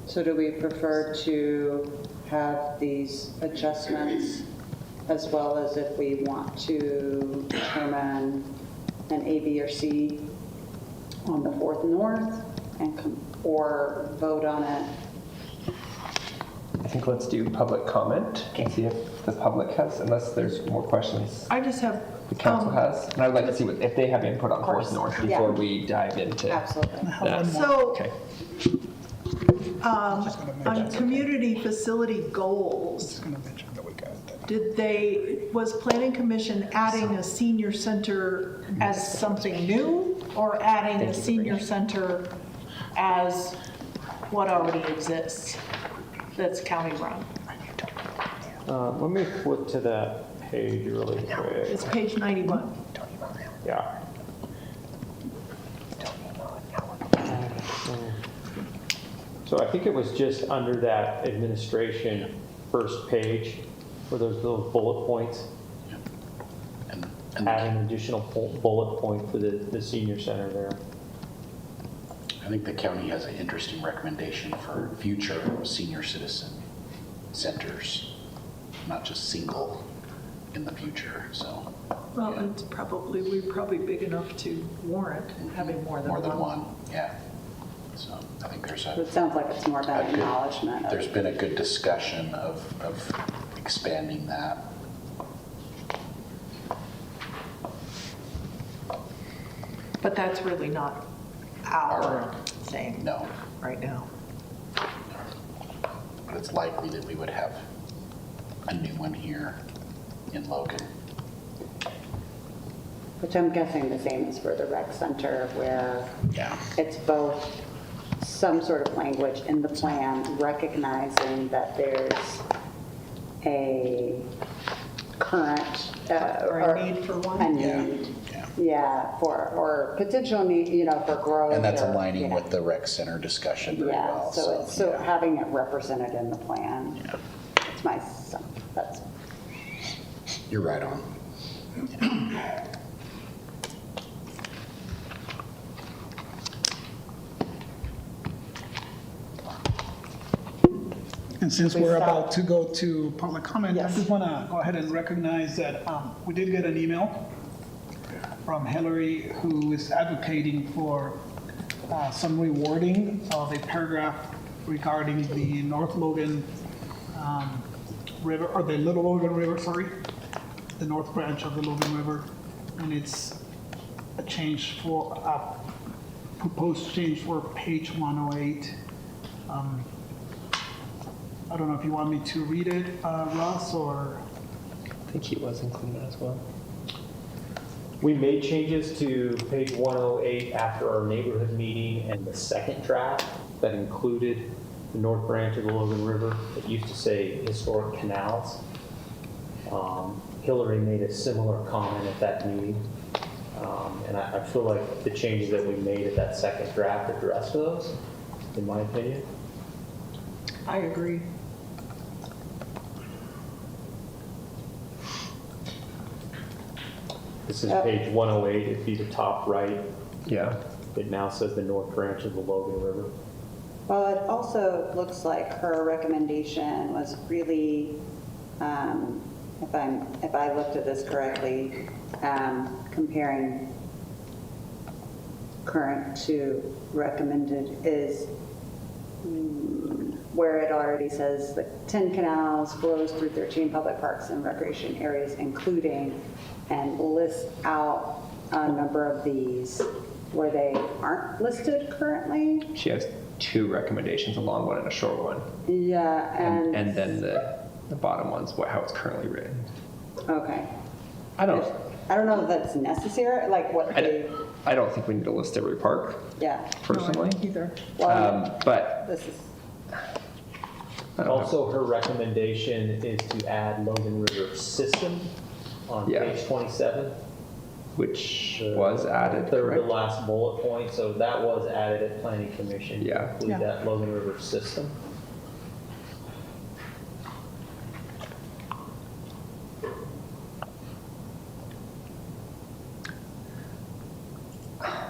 So do we prefer to have these adjustments as well as if we want to determine an A, B, or C on the 4th North or vote on it? I think let's do public comment and see if the public has, unless there's more questions I just have. the council has. And I'd like to see if they have input on 4th North before we dive into Absolutely. that. So, Okay. on community facility goals, was Planning Commission adding a senior center as something new or adding a senior center as what already exists that's county run? Let me flip to that page really quick. It's page 91. Yeah. So I think it was just under that administration first page where there's those bullet points. And Add an additional bullet point for the senior center there. I think the county has an interesting recommendation for future senior citizen centers, not just single in the future, so. Well, it's we're probably big enough to warrant having more than one. Yeah. So I think there's It sounds like it's more about a good- acknowledgement of. there's been a good discussion of expanding that. But that's really not our thing No, right now. but it's likely that we would have a new one here in Logan. Which I'm guessing the same is for the rec center where Yeah. it's both some sort of language in the plan recognizing that there's a current Or a need for one? A Yeah. need, Yeah. yeah, or potential need, for growth. And that's or, aligning with the rec center discussion very Yeah, well. so yeah. having it represented in the plan, Yeah. it's my, that's. You're right on. And since We we're stop. about to go to public comment, I Yes. just want to go ahead and recognize that we did get an email from Hillary, who is advocating for some rewarding of a paragraph regarding the North Logan River, or the Little Logan River, sorry, the north branch of the Logan River. And it's a change for, proposed change for page 108. I don't know if you want me to read it, Russ, or? I think he was included as well. We made changes to page 108 after our neighborhood meeting and the second draft that included the north branch of the Logan River. It used to say historic canals. Hillary made a similar comment at that meeting. And I feel like the changes that we made at that second draft address those, in my opinion. I agree. This is page 108, it'd be the top right. Yeah. It now says the north branch of the Logan River. Well, it also looks like her recommendation was really, if I looked at this correctly, comparing current to recommended is where it already says the 10 canals flows through 13 public parks and recreation areas, including, and lists out a number of these where they aren't listed currently. She has 2 recommendations, a long one and a short one. Yeah, And then the bottom one's how it's currently written. okay. I don't know if that's necessary, like what they, I don't think we need to list every park, yeah. personally. Either. Well, But this is, I don't know. Also, her recommendation is to add Logan River system on Yeah. page 27. Which was added, Third to correct? last bullet point, so that was added at Planning Commission. to Yeah. Include that Logan River system.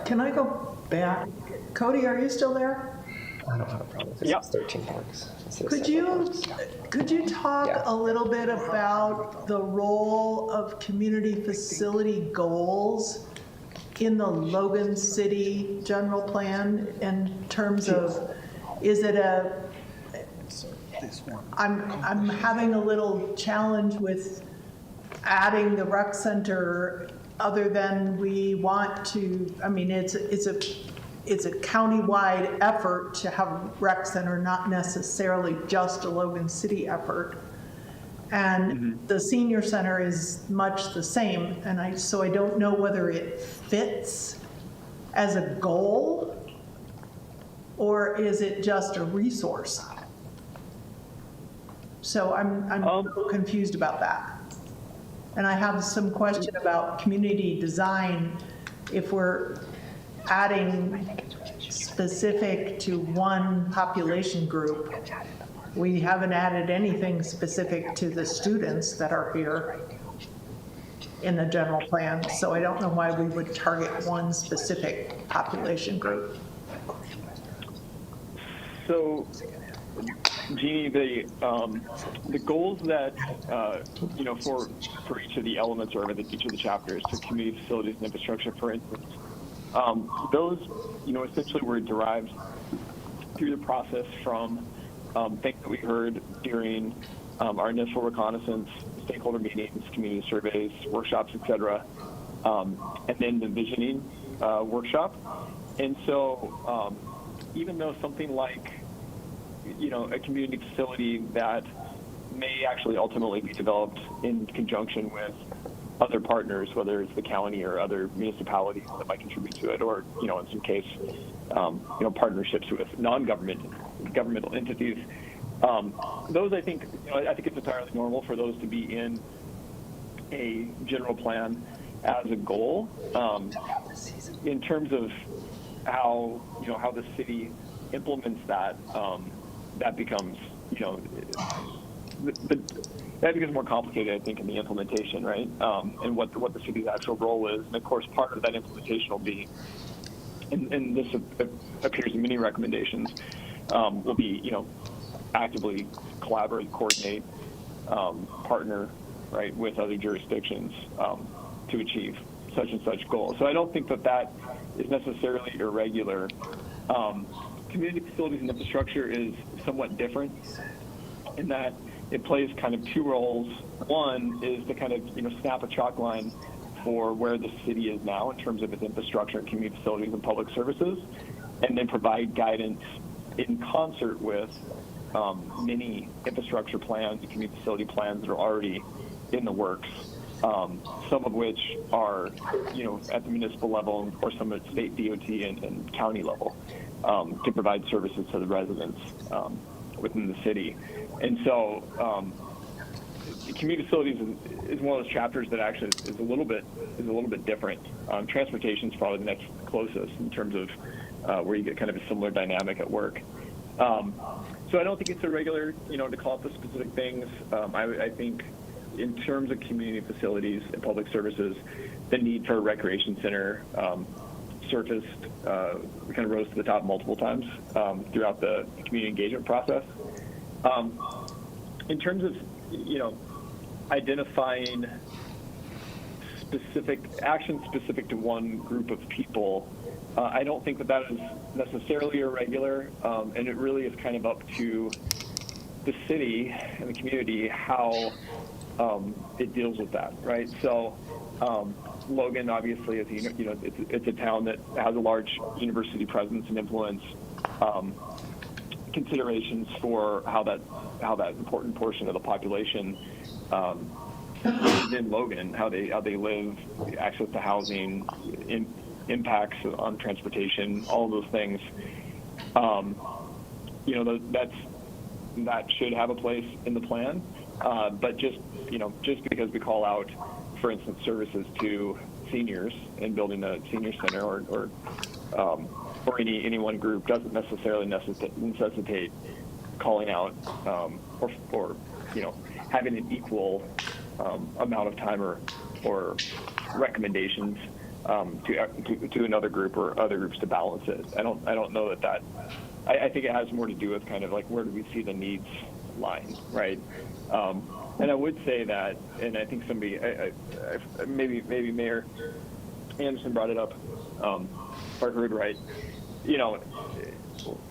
Can I go back? Cody, are you still there? I don't have a problem with it. Yep. It's 13 parks. instead of Could several you, parks. could you talk Yeah. a little bit about the role of community facility goals in the Logan City general plan in terms of, is it I'm having a little challenge with adding the rec center other than we want to, I mean, it's a county-wide effort to have a rec center, not necessarily just a Logan City effort. And the senior center is much the same, and so I don't know whether it fits as a goal or is it just a resource? So I'm a little confused about that. And I have some question about community design. If we're adding specific to one population group, we haven't added anything specific to the students that are here in the general plan. So I don't know why we would target one specific population group. So, Jeannie, the goals that for each of the elements or each of the chapters, so community facilities and infrastructure, for instance, those essentially were derived through the process from things that we heard during our initial reconnaissance, stakeholder meetings, community surveys, workshops, etc., and then the visioning workshop. And so, even though something like a community facility that may actually ultimately be developed in conjunction with other partners, whether it's the county or other municipalities that might contribute to it, or in some case, partnerships with governmental entities. Those, I think it's entirely normal for those to be in a general plan as a goal. In terms of how the city implements that, that becomes that becomes more complicated, I think, in the implementation, right? And what the city's actual role is. And of course, part of that implementation will be, and this appears in many recommendations, will be, actively collaborate, coordinate, partner, right, with other jurisdictions to achieve such and such goals. So I don't think that is necessarily irregular. Community facilities and infrastructure is somewhat different in that it plays kind of 2 roles. One is to kind of snap a chalk line for where the city is now in terms of its infrastructure and community facilities and public services, and then provide guidance in concert with many infrastructure plans and community facility plans that are already in the works. Some of which are, at the municipal level or some at state DOT and county level, to provide services to the residents within the city. And so community facilities is one of those chapters that actually is a little bit different. Transportation is probably the next closest in terms of where you get kind of a similar dynamic at work. So I don't think it's irregular, to call out the specific things. I think in terms of community facilities and public services, the need for a recreation center surfaced, kind of rose to the top multiple times throughout the community engagement process. In terms of, identifying specific actions specific to one group of people, I don't think that is necessarily irregular, and it really is kind of up to the city and the community how it deals with that, right? So Logan, obviously, is it's a town that has a large university presence and influence. Considerations for how that important portion of the population in Logan, how they live, access to housing, impacts on transportation, all of those things. That should have a place in the plan. But just because we call out, for instance, services to seniors and building a senior center or any one group doesn't necessarily necessitate calling out or having an equal amount of time or recommendations to another group or other groups to balance it. I don't know that. I think it has more to do with kind of like where do we see the needs lying, right? And I would say that, and I think somebody, maybe Mayor Anderson brought it up, if I heard right.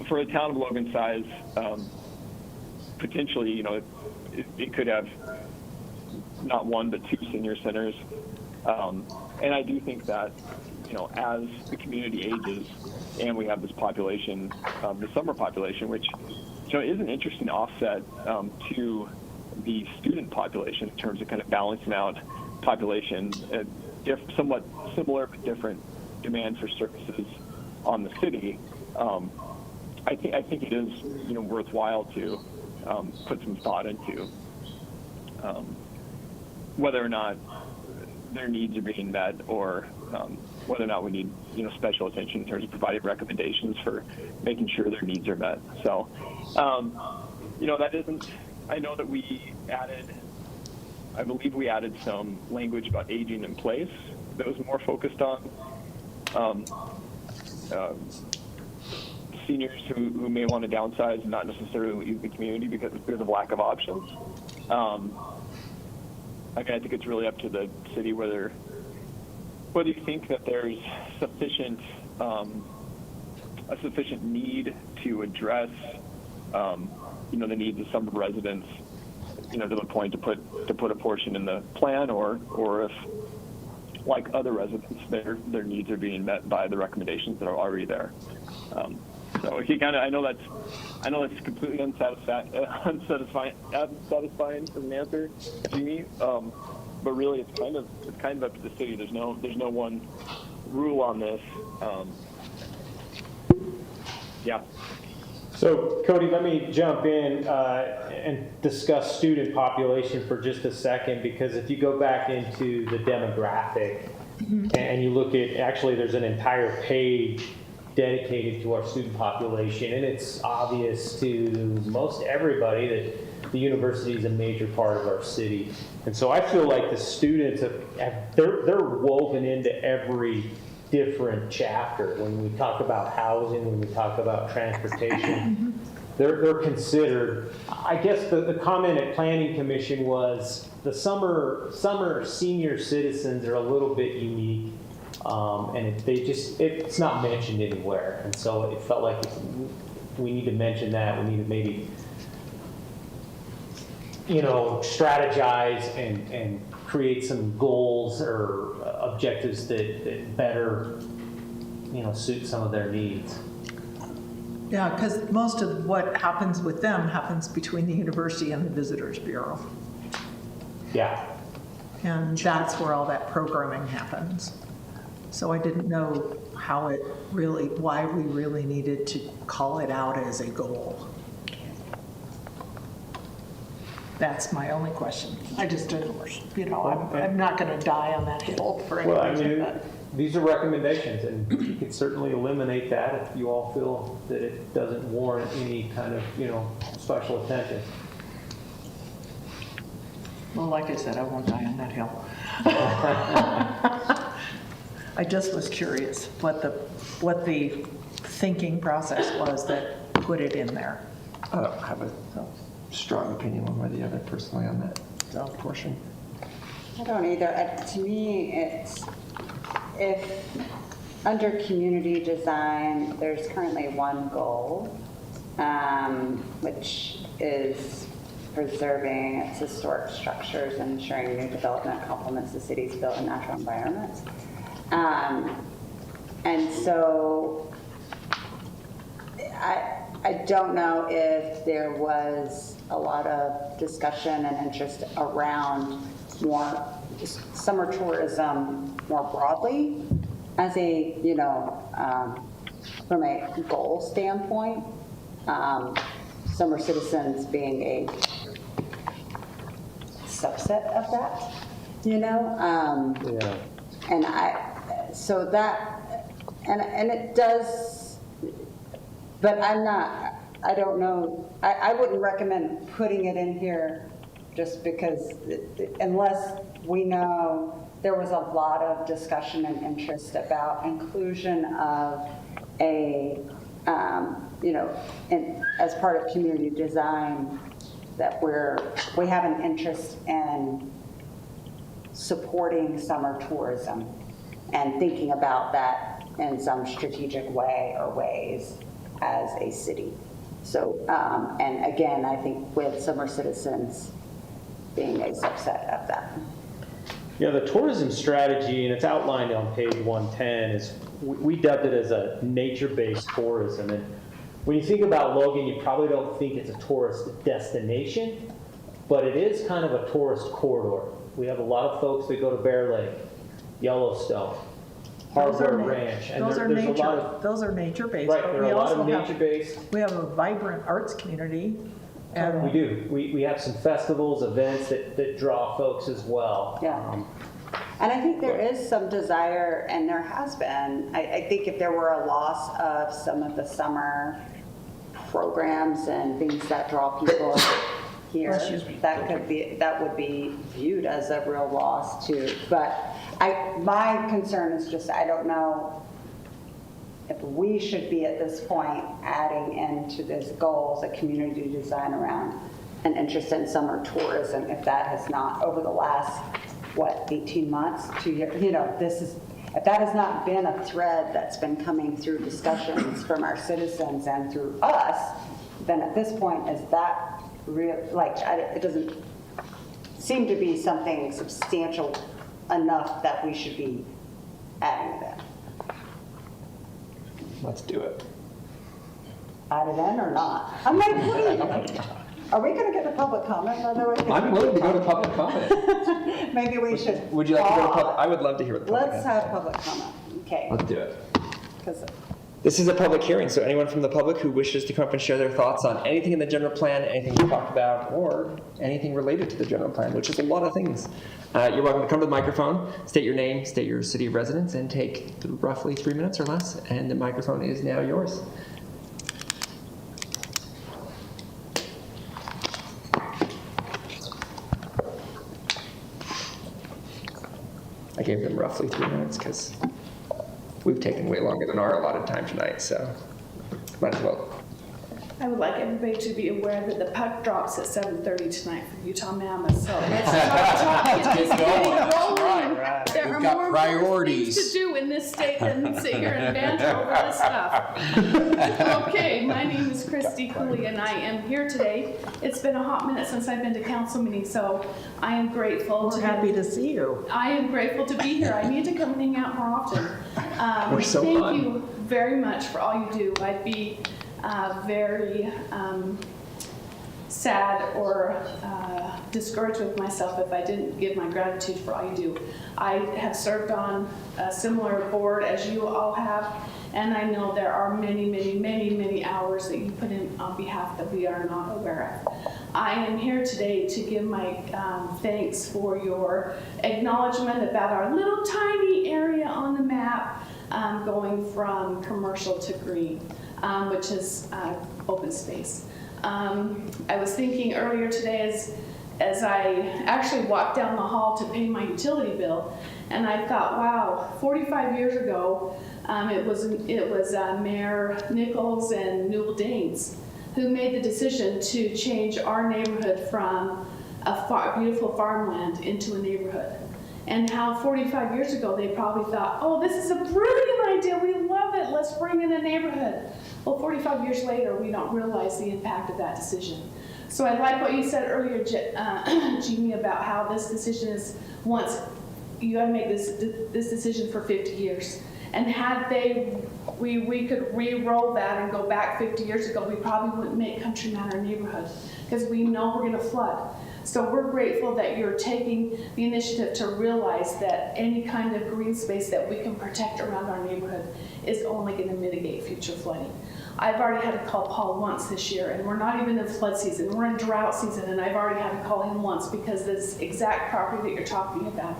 For a town of Logan size, potentially, it could have not one but two senior centers, and I do think that, as the community ages and we have this population, the summer population, which is an interesting offset to the student population in terms of kind of balancing out population, somewhat similar but different demand for services on the city. I think it is worthwhile to put some thought into whether or not their needs are being met, or whether or not we need special attention in terms of providing recommendations for making sure their needs are met. So that isn't. I know that I believe we added some language about aging in place that was more focused on seniors who may want to downsize and not necessarily leave the community because of lack of options. I think it's really up to the city whether you think that there's a sufficient need to address the needs of some residents, to the point to put a portion in the plan, or if, like other residents, their needs are being met by the recommendations that are already there. So I know that's completely unsatisfying as an answer to me, but really it's kind of up to the city. There's no one rule on this. Yeah. So Cody, let me jump in and discuss student population for just a second, because if you go back into the demographic and you look at, actually there's an entire page dedicated to our student population, and it's obvious to most everybody that the university is a major part of our city. And so I feel like the students they're woven into every different chapter. When we talk about housing, when we talk about transportation, they're considered. I guess the comment at Planning Commission was the summer senior citizens are a little bit unique, and it's not mentioned anywhere. And so it felt like we need to mention that. We need to maybe strategize and create some goals or objectives that better, suit some of their needs. Yeah, because most of what happens with them happens between the university and the Visitors Bureau. Yeah. And that's where all that programming happens. So I didn't know why we really needed to call it out as a goal. That's my only question. I just didn't, I'm not going to die on that hill for any Well, I reason. mean, but- these are recommendations, and you can certainly eliminate that if you all feel that it doesn't warrant any kind of, special attention. Well, like I said, I won't die on that hill. I just was curious what the thinking process was that put it in there. I don't have a strong opinion one way or the other personally on that portion. I don't either. To me, it's, if under community design, there's currently one goal, which is preserving its historic structures and ensuring new development complements the city's built and natural environments. And so I don't know if there was a lot of discussion and interest around more summer tourism more broadly as a, from a goal standpoint, summer citizens being a subset of that, Yeah. And so that, and it does, but I don't know, I wouldn't recommend putting it in here just because, unless we know there was a lot of discussion and interest about inclusion of a, as part of community design, that we have an interest in supporting summer tourism and thinking about that in some strategic way or ways as a city. So, and again, I think with summer citizens being a subset of that. Yeah, the tourism strategy, and it's outlined on page 110, is we dubbed it as a nature-based tourism. And when you think about Logan, you probably don't think it's a tourist destination, but it is kind of a tourist corridor. We have a lot of folks that go to Bear Lake, Yellowstone, Hardware Ranch. And Those are there's a lot nature. of, Those are nature-based. right, but there are we a lot also of have- nature-based. We have a vibrant arts community. And We do. We have some festivals, events that draw folks as well. Yeah. And I think there is some desire, and there has been, I think if there were a loss of some of the summer programs and things that draw people here, that would be viewed as a real loss too. But my concern is just, I don't know if we should be at this point adding into this goals a community design around an interest in summer tourism, if that has not, over the last, 18 months, 2 years, if that has not been a thread that's been coming through discussions from our citizens and through us, then at this point, is that real, it doesn't seem to be something substantial enough that we should be adding that. Let's do it. Add it in or not? I'm like, wait. Are we going to get the public comment, by the way? I'm willing to go to public comment. Maybe we should. Would you like to go to public? I would love to hear what the public Let's has to have public comment. Okay. say. Let's do it. 'Cause This is a public hearing, so anyone from the public who wishes to come up and share their thoughts on anything in the general plan, anything we talked about, or anything related to the general plan, which is a lot of things, you're welcome to come to the microphone, state your name, state your city of residence, and take roughly 3 minutes or less, and the microphone is now yours. I gave them roughly 3 minutes because we've taken way longer than our allotted time tonight, so might as well. I would like everybody to be aware that the puck drops at 7:30 tonight for Utah Mammoth, so let's start talking, just getting rolling. There are We've got more important priorities. things to do in this state than sit here and banter over this stuff. Okay, my name is Christy Cooley, and I am here today. It's been a hot minute since I've been to council meetings, so I am grateful. We're happy to see you. I am grateful to be here. I need to come and hang out more often. We're so Thank fun. sad or discouraged with myself if I didn't give my gratitude for all you do. I have served on a similar board as you all have, and I know there are many, many, many, many hours that you put in on behalf that we are not aware of. I am here today to give my thanks for your acknowledgement about our little tiny area on the map going from commercial to green, which is open space. I was thinking earlier today as I actually walked down the hall to pay my utility bill, and I thought, wow, 45 years ago, it was Mayor Nichols and Newell Danes who made the decision to change our neighborhood from a beautiful farmland into a neighborhood. And how 45 years ago they probably thought, oh, this is a brilliant idea, we love it, let's bring in a neighborhood. Well, 45 years later, we don't realize the impact of that decision. So I like what you said earlier, Jeannie, about how this decision is once, you gotta make this decision for 50 years. And had we could re-roll that and go back 50 years ago, we probably wouldn't make Country Manor a neighborhood because we know we're gonna flood. So we're grateful that you're taking the initiative to realize that any kind of green space that we can protect around our neighborhood is only gonna mitigate future flooding. I've already had to call Paul once this year, and we're not even in flood season, we're in drought season, and I've already had to call him once because this exact property that you're talking about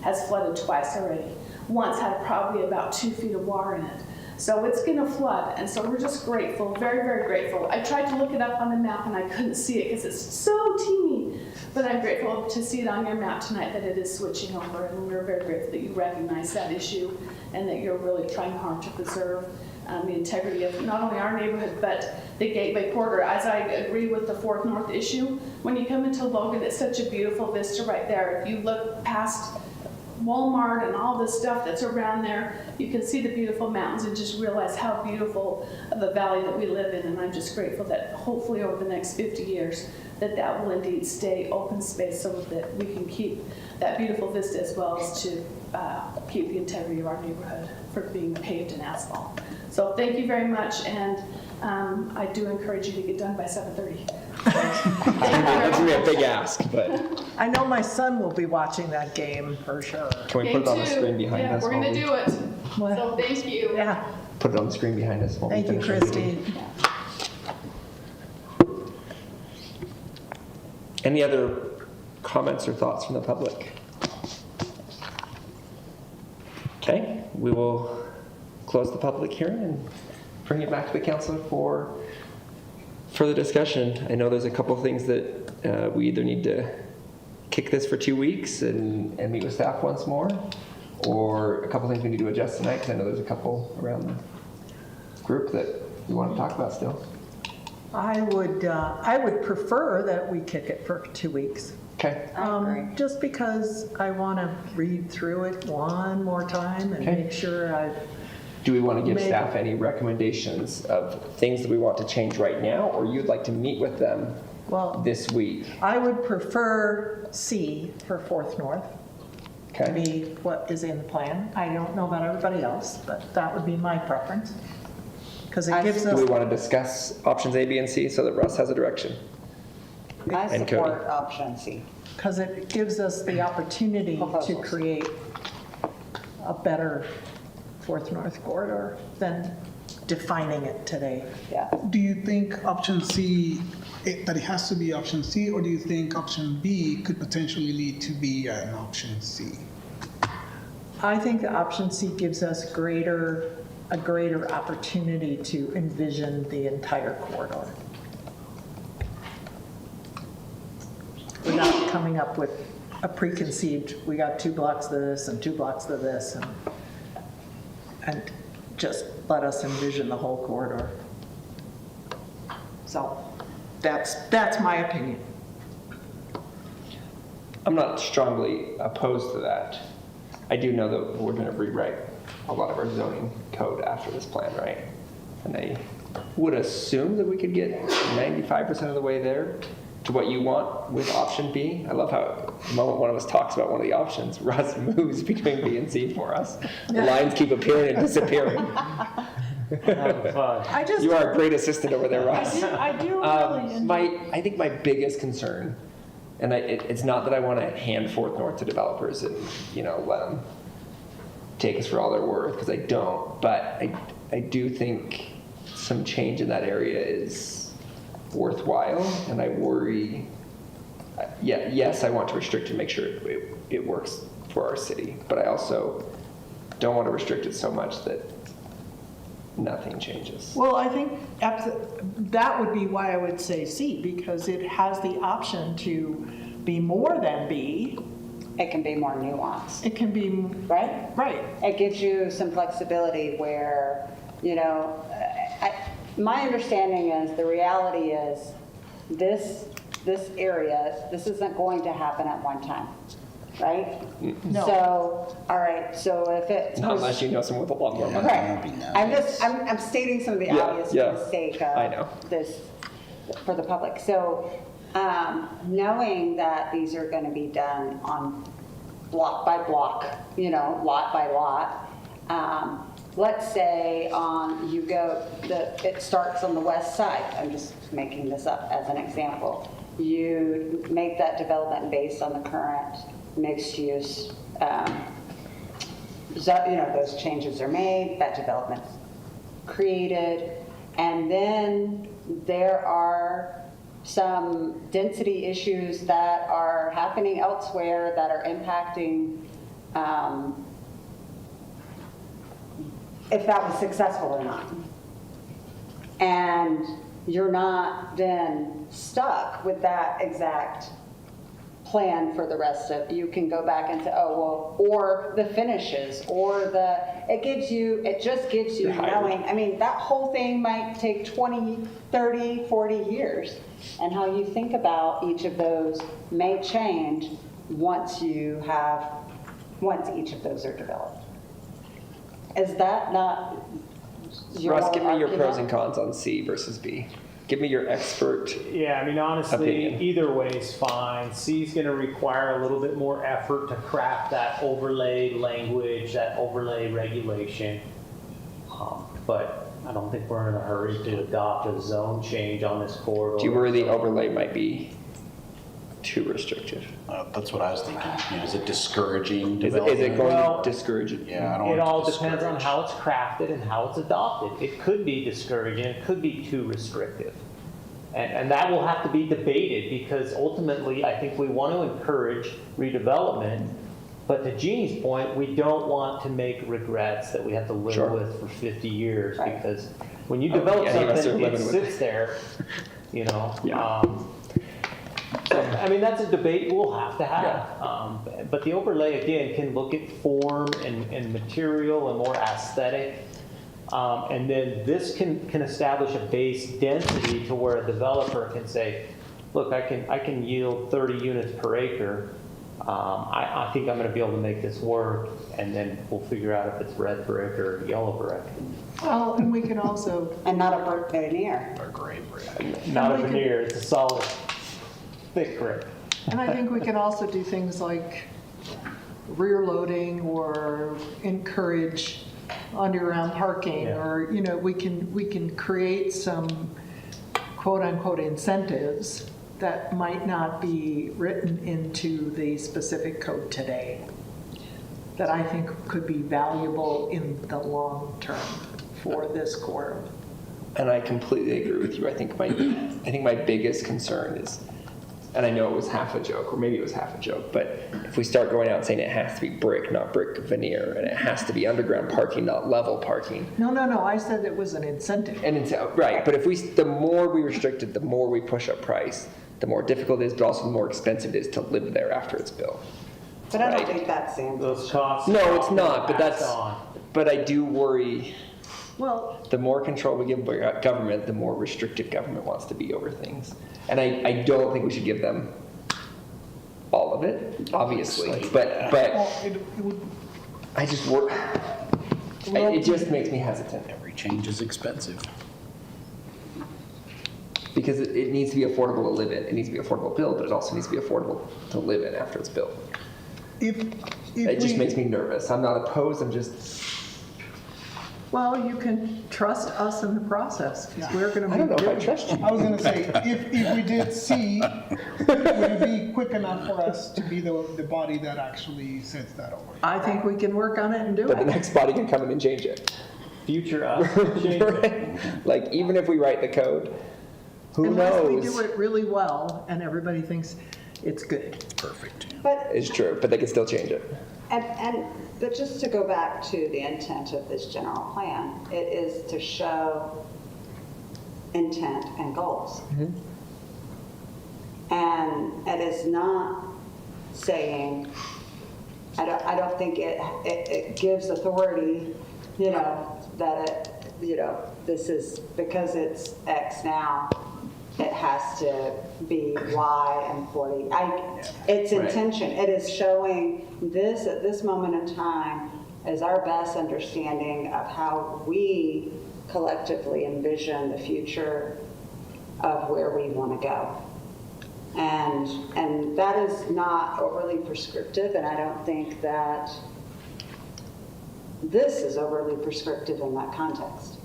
has flooded twice already. Once had probably about 2 feet of water in it. So it's gonna flood, and so we're just grateful, very, very grateful. I tried to look it up on the map and I couldn't see it because it's so teeny, but I'm grateful to see it on your map tonight that it is switching over, and we're very grateful that you recognize that issue and that you're really trying hard to preserve the integrity of not only our neighborhood, but the Gateway Corridor. As I agree with the 4th North issue, when you come into Logan, it's such a beautiful vista right there. If you look past Walmart and all the stuff that's around there, you can see the beautiful mountains and just realize how beautiful of a valley that we live in. And I'm just grateful that hopefully over the next 50 years that will indeed stay open space so that we can keep that beautiful vista as well as to keep the integrity of our neighborhood for being paved and asphalt. So thank you very much, and I do encourage you to get done by 7:30. That's gonna be a big ask, but I know my son will be watching that game for sure. can we put it on the screen behind us? We're while gonna we- do it. So thank you. Yeah, Put it on the screen behind us while we thank you, finish our meeting. Christy. Any other comments or thoughts from the public? Okay, we will close the public hearing and bring it back to the council for further discussion. I know there's a couple of things that we either need to kick this for 2 weeks and meet with staff once more, or a couple of things we need to adjust tonight, because I know there's a couple around the group that we want to talk about still. I would prefer that we kick it for 2 weeks. Okay. Just because I want to read through it one more time and Okay. make sure I've Do we want to give Maybe. staff any recommendations of things that we want to change right now, or you'd like to meet with them this week? I would prefer C for 4th North to Okay. be what is in the plan. I don't know about everybody else, but that would be my preference. Because it gives Do us, we want to discuss options A, B, and C so that Russ has a direction? I And support Cody. option C. because it gives us the opportunity to Proposals. create a better 4th North corridor than defining it today. Yeah. Do you think option C, that it has to be option C, or do you think option B could potentially lead to be an option C? I think the option C gives us a greater opportunity to envision the entire corridor without coming up with a preconceived, we got 2 blocks of this and 2 blocks of this, and just let us envision the whole corridor. So that's my opinion. I'm not strongly opposed to that. I do know that we're going to rewrite a lot of our zoning code after this plan, right? And I would assume that we could get 95% of the way there to what you want with option B. I love how the moment one of us talks about one of the options, Russ moves between B and C for us. The lines keep appearing and disappearing. Having fun. I just, You are a great assistant over there, Ross. I do really enjoy. I think my biggest concern, and it's not that I want to hand forth north to developers and, let them take us for all they're worth, because I don't, but I do think some change in that area is worthwhile, and I worry, yes, I want to restrict and make sure it works for our city, but I also don't want to restrict it so much that nothing changes. Well, I think that would be why I would say C, because it has the option to be more than B. It can be more nuanced. It can be, right? Right. It gives you some flexibility where, my understanding is, the reality is, this area, this isn't going to happen at one time, right? No. So, all right, so if it. Not unless you know someone with a lot more money. Right. I'm stating some of the obvious for the sake of this, for the public. So, knowing that these are going to be done on block by block, lot by lot, let's say it starts on the west side. I'm just making this up as an example. You make that development based on the current mixed use, those changes are made, that development's created, and then there are some density issues that are happening elsewhere that are impacting if that was successful or not. And you're not then stuck with that exact plan for the rest of, you can go back and say, or the finishes, or it just gives you knowing, that whole thing might take 20, 30, 40 years. And how you think about each of those may change once each of those are developed. Is that not your Russ, give me your pros argument? and cons on C versus B. Give me your expert. Yeah, honestly, opinion. Either way is fine. C is going to require a little bit more effort to craft that overlay language, that overlay regulation. But I don't think we're in a hurry to adopt a zone change on this corridor. Do you worry the overlay might be too restrictive? That's what I was thinking. Is it discouraging Is development? it going to discourage it? Yeah, I don't It want it to all depends on discourage. how it's crafted and how it's adopted. It could be discouraging, it could be too restrictive. And that will have to be debated, because ultimately, I think we want to encourage redevelopment. But to Jeannie's point, we don't want to make regrets that we have to live with for 50 years, because when you develop something, it sits there, So, that's a debate we'll have to have. But the overlay, again, can look at form and material and more aesthetic. And then this can establish a base density to where a developer can say, look, I can yield 30 units per acre. I think I'm going to be able to make this work, and then we'll figure out if it's red brick or yellow brick. Well, and we can also. And not a brick veneer. Or gray brick. Not a veneer, it's a solid, thick brick. And I think we can also do things like rear loading or encourage underground parking, or, we can create some quote unquote incentives that might not be written into the specific code today, that I think could be valuable in the long term for this corridor. And I completely agree with you. I think my biggest concern is, and I know it was half a joke, or maybe it was half a joke, but if we start going out and saying it has to be brick, not brick veneer, and it has to be underground parking, not level parking. No, I said it was an incentive. Right, but the more we restrict it, the more we push up price, the more difficult it is, but also the more expensive it is to live there after it's built. But I don't think that's the answer. Those costs. No, it's not, but but I do worry. Well, the more control we give government, the more restrictive government wants to be over things. And I don't think we should give them all of it, obviously. But I just worry. It just makes me hesitant. Every change is expensive. Because it needs to be affordable to live in. It needs to be affordable to build, but it also needs to be affordable to live in after it's built. It just makes me nervous. I'm not opposed, I'm just... Well, you can trust us in the process, because we're going to be I don't know if I doing it. trust you. I was gonna say, if we did C, would it be quick enough for us to be the body that actually sets that over? I think we can work on it and do But the it. next body can come in and change it. Future us, change it. Like, even if we write the code, who Unless we knows? do it really well and everybody thinks it's good. Perfect. But, It's true, but they can still change it. but just to go back to the intent of this general plan, it is to show intent and goals. And it is not saying, I don't think it gives authority, that this is, because it's X now, it has to be Y and 40. It's intention. It is showing this at this moment in time is our best understanding of how we collectively envision the future of where we want to go. And that is not overly prescriptive, and I don't think that this is overly prescriptive in that context.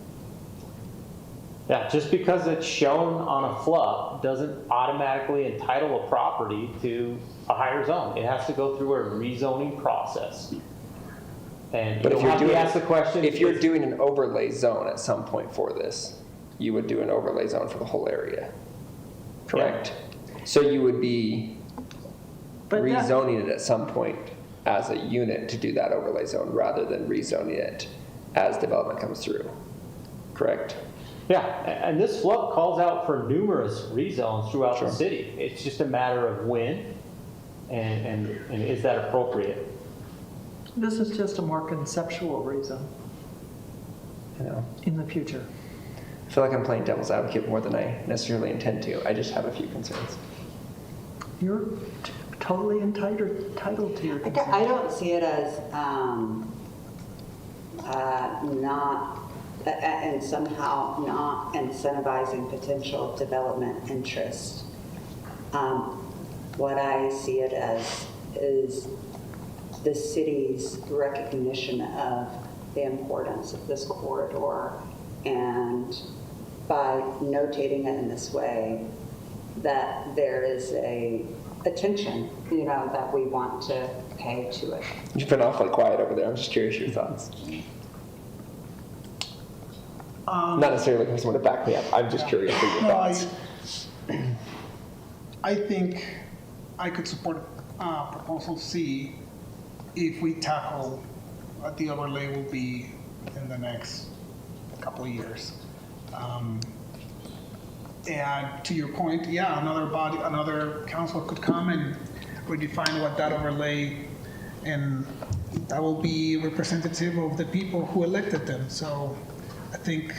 Yeah, just because it's shown on a FLUP doesn't automatically entitle a property to a higher zone. It has to go through a rezoning process. And But you if don't you're have to doing, ask the question. if you're doing an overlay zone at some point for this, you would do an overlay zone for the whole area, correct? So you would be But that- rezoning it at some point as a unit to do that overlay zone rather than rezoning it as development comes through, correct? Yeah, and this FLUP calls out for numerous rezones throughout Sure. the city. It's just a matter of when and is that appropriate? This is just a more conceptual reason You know, in the future. I feel like I'm playing devil's advocate more than I necessarily intend to. I just have a few concerns. You're totally entitled to your I concerns. don't see it as not, and somehow not incentivizing potential development interest. What I see it as is the city's recognition of the importance of this corridor, and by notating it in this way, that there is a attention, that we want to pay to it. You've been awfully quiet over there. I'm just curious your thoughts. Not necessarily looking for someone to back me up. I'm just curious for your No, thoughts. I think I could support proposal C if we tackle what the overlay will be within the next couple of years. And to your point, yeah, another council could come and redefine what that overlay, and that will be representative of the people who elected them. So I think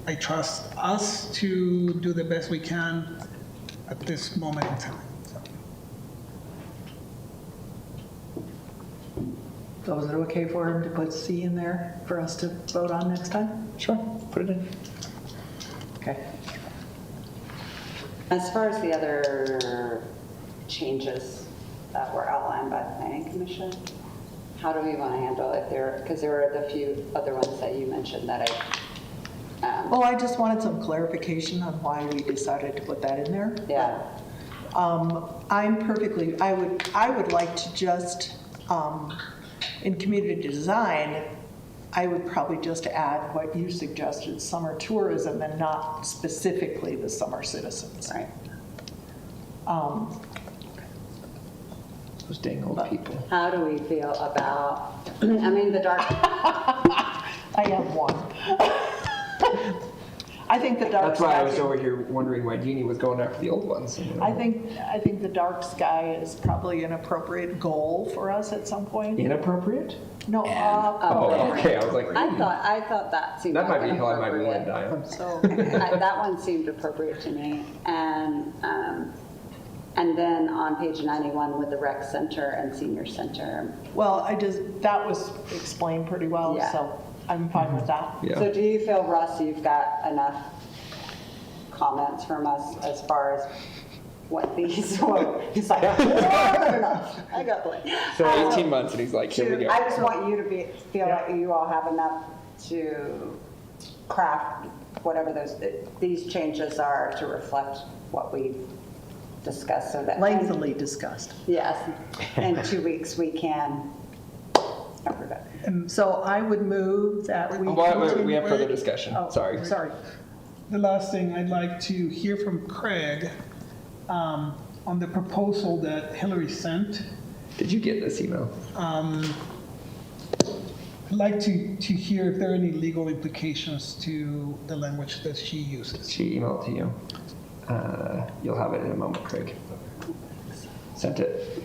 I trust us to do the best we can at this moment in time. So is it okay for him to put C in there for us to vote on next time? Sure, put it in. Okay. As far as the other changes that were outlined by the Planning Commission, how do we want to handle it there? Because there were the few other ones that you mentioned that Well, I just wanted some clarification on why we decided to put that in there. yeah. I would like to just, in community design, I would probably just add what you suggested, summer tourism, and not specifically the summer citizens. Right. Those dang old people. How do we feel about, the dark, I have one. I think the dark That's why I sky- was over here wondering why Jeannie was going after the old ones. I think the dark sky is probably an appropriate goal for us at some point. Inappropriate? No, Oh, okay. I was like, I thought that seemed that might like be how I might be willing to inappropriate. die. so, That one seemed appropriate to me. And then on page 91 with the rec center and senior center. well, that was explained pretty well, Yeah. so I'm fine with that. Yeah. So do you feel, Russ, you've got enough comments from us as far as what these were? He's like, more than enough. I got plenty. So 18 months and he's like, here we go. I just want you to feel like you all have enough to craft whatever these changes are to reflect what we've discussed so that. Lengthily discussed. Yes, in 2 weeks we can approve it. So I would move that we. Wait, we have further continue- discussion. Oh, Sorry. Sorry. The last thing, I'd like to hear from Craig on the proposal that Hillary sent. Did you get this email? I'd like to hear if there are any legal implications to the language that she uses. She emailed to you. You'll have it in a moment, Craig. Sent it.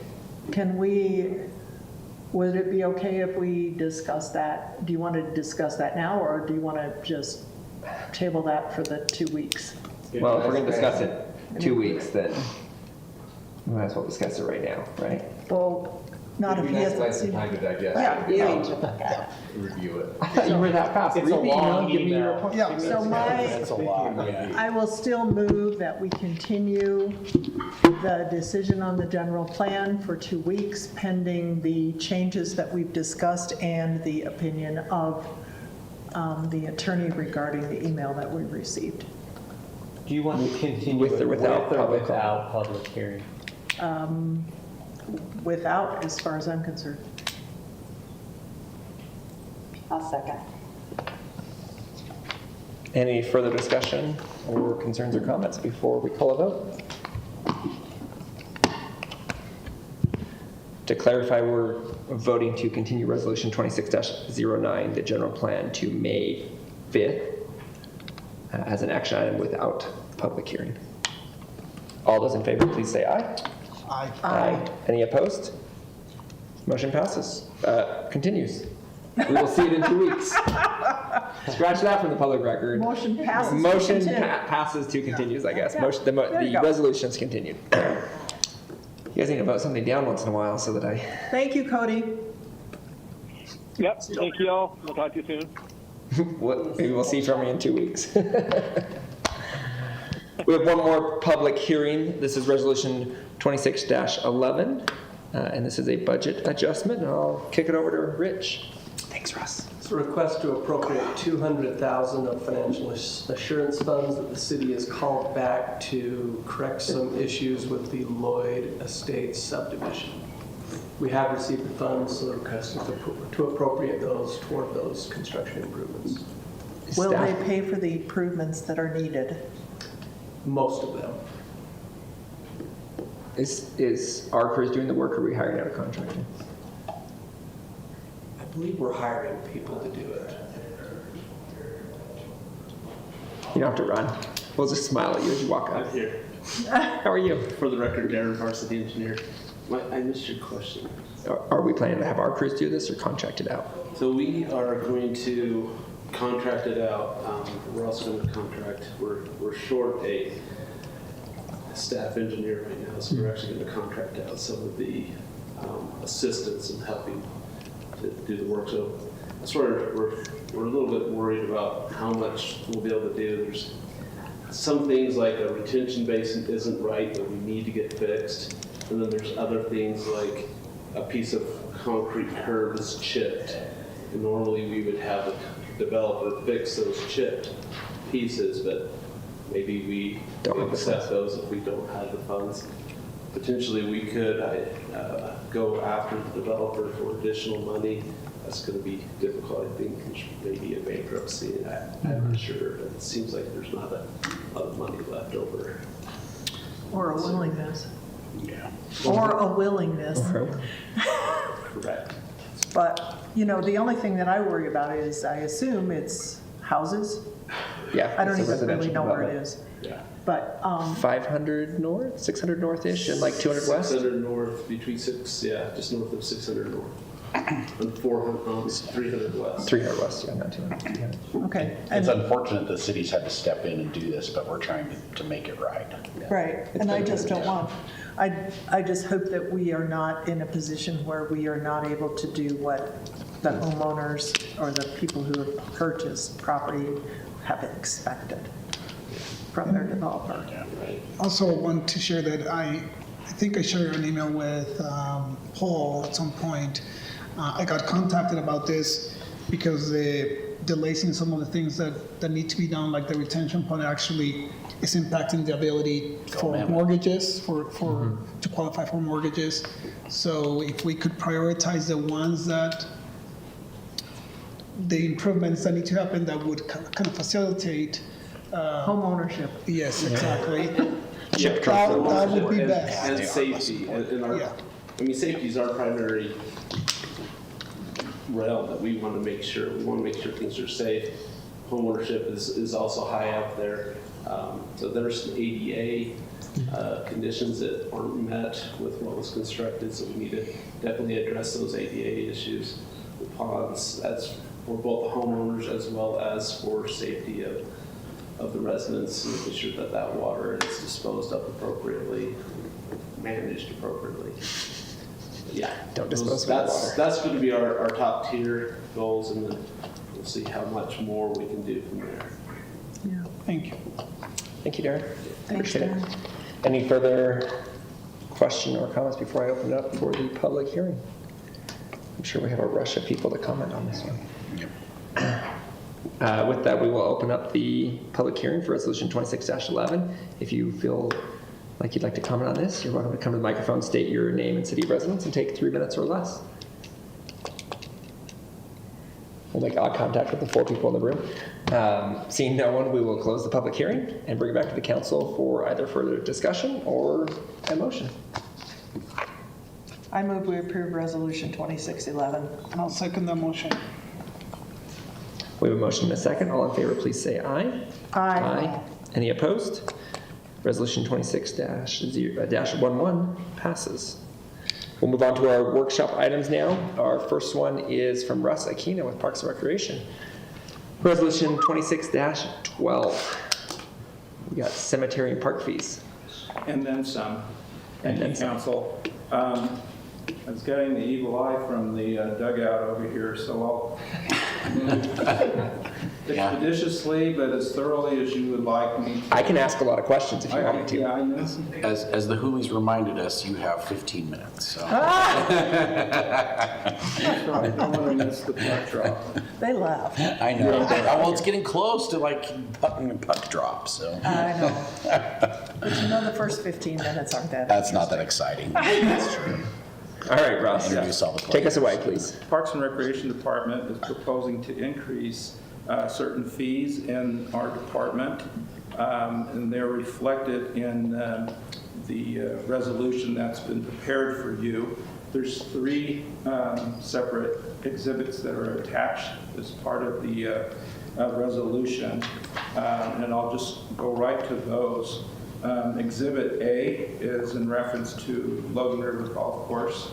Would it be okay if we discuss that? Do you want to discuss that now, or do you want to just table that for the 2 weeks? Well, if we're going to discuss it 2 weeks, then we might as well discuss it right now, right? Well, not if he hasn't seen. Time to digest Yeah. it. You need to look at Review it. I thought you were that fast. It's Read a the email, long give me your email. report. Yeah. So It's a lot, yeah. I will still move that we continue the decision on the general plan for 2 weeks pending the changes that we've discussed and the opinion of the attorney regarding the email that we received. Do you want to continue With or without public without public hearing? Without, as far as I'm concerned. I'll second. Any further discussion or concerns or comments before we call a vote? To clarify, we're voting to continue Resolution 26-09, the general plan, to May 5th as an action item without public hearing. All those in favor, please say aye. Aye. Aye. Any opposed? Motion passes. Continues. We will see it in 2 weeks. Scratch that from the public record. Motion passes to Motion continue. passes to continues, I guess. Yeah. Motion, There you the go. resolution's continued. You guys need to vote something down once in a while so that I. Thank you, Cody. Yep, thank you all. We'll talk to you soon. Maybe we'll see from you in 2 weeks. We have one more public hearing. This is Resolution 26-11, and this is a budget adjustment. And I'll kick it over to Rich. Thanks, Russ. It's a request to appropriate $200,000 of financial assurance funds that the city has called back to correct some issues with the Lloyd Estates subdivision. We have received the funds, so the request is to appropriate those toward those construction improvements. Will they Staff- pay for the improvements that are needed? Most of them. Is our crew doing the work, or are we hiring out a contractor? I believe we're hiring people to do it. You don't have to run. We'll just smile at you as you walk up. I'm here. How are you? For the record, Darren Varsity Engineer. I missed your question. Are we planning to have our crews do this or contract it out? So we are going to contract it out. We're also going to contract, we're short a staff engineer right now, so we're actually going to contract out some of the assistants and helping to do the work. So that's where we're a little bit worried about how much we'll be able to do. There's some things like a retention basin isn't right that we need to get fixed. And then there's other things like a piece of concrete curb is chipped. And normally we would have the developer fix those chipped pieces, but maybe we Don't have the accept those if we don't have the funds. Potentially we could go after the developer for additional money. That's going to be difficult, I think, maybe a bankruptcy. I'm not sure. It seems like there's not a lot of money left over. Or a willingness? Yeah. Or a willingness. Correct. But, you know, the only thing that I worry about is, I assume it's houses. Yeah. I don't it's a even really residential know where it development. is. Yeah. But, 500 north, 600 north-ish, and like 200 west? 600 north, between just north of 600 north. And 300 west. 300 west, yeah, not 200. okay. It's And, unfortunate the cities had to step in and do this, but we're trying to make it right. right, and I just don't want, I just hope that we are not in a position where we are not able to do what the homeowners or the people who have purchased property have expected from their developer. Also want to share that I think I shared an email with Paul at some point. I got contacted about this because the delays in some of the things that need to be done, like the retention pond actually is impacting the ability for mortgages, to qualify for mortgages. So if we could prioritize the ones that, the improvements that need to happen that would kind of facilitate. Home ownership. Yes, exactly. That would be best. And safety, I mean, safety is our primary realm that we want to make sure. We want to make sure things are safe. Homeownership is also high up there. So there's some ADA conditions that aren't met with what was constructed, so we need to definitely address those ADA issues. The ponds, that's for both the homeowners as well as for safety of the residents, making sure that that water is disposed of appropriately, managed appropriately. Yeah, Don't dispose of the water. That's going to be our top tier goals, and then we'll see how much more we can do from there. Yeah. Thank you. Thank you, Darren. Thanks, Appreciate it. Darren. Any further question or comments before I open it up for the public hearing? I'm sure we have a rush of people to comment on this one. With that, we will open up the public hearing for Resolution 26-11. If you feel like you'd like to comment on this, you're welcome to come to the microphone, state your name and city of residence, and take 3 minutes or less. We'll make eye contact with the 4 people in the room. Seeing no one, we will close the public hearing and bring it back to the council for either further discussion or a motion. I move we approve Resolution 2611. I'll second that motion. We have a motion and a second. All in favor, please say aye. Aye. Any opposed? Resolution 26-11 passes. We'll move on to our workshop items now. Our first one is from Russ Aquino with Parks and Recreation. Resolution 26-12. We got cemetery and park fees. And then some. And then Thank you, some. council. I was getting the evil eye from the dugout over here, so I'll move expeditiously, but as thoroughly as you would like me to. I can ask a lot of questions if you want me to. Yeah, I know. As the Hoolies reminded us, you have 15 minutes, so. That's right. I don't want to miss the puck drop. They laugh. I know. Well, it's getting close to like puck drop, so. I know. But you know the first 15 minutes aren't that. That's not that exciting. That's true. All right, Ross. Introduce all the Take us away, please. Parks and Recreation Department is proposing to increase certain fees in our department, and they're reflected in the resolution that's been prepared for you. There's 3 separate exhibits that are attached as part of the resolution, and I'll just go right to those. Exhibit A is in reference to Logan River Golf Course,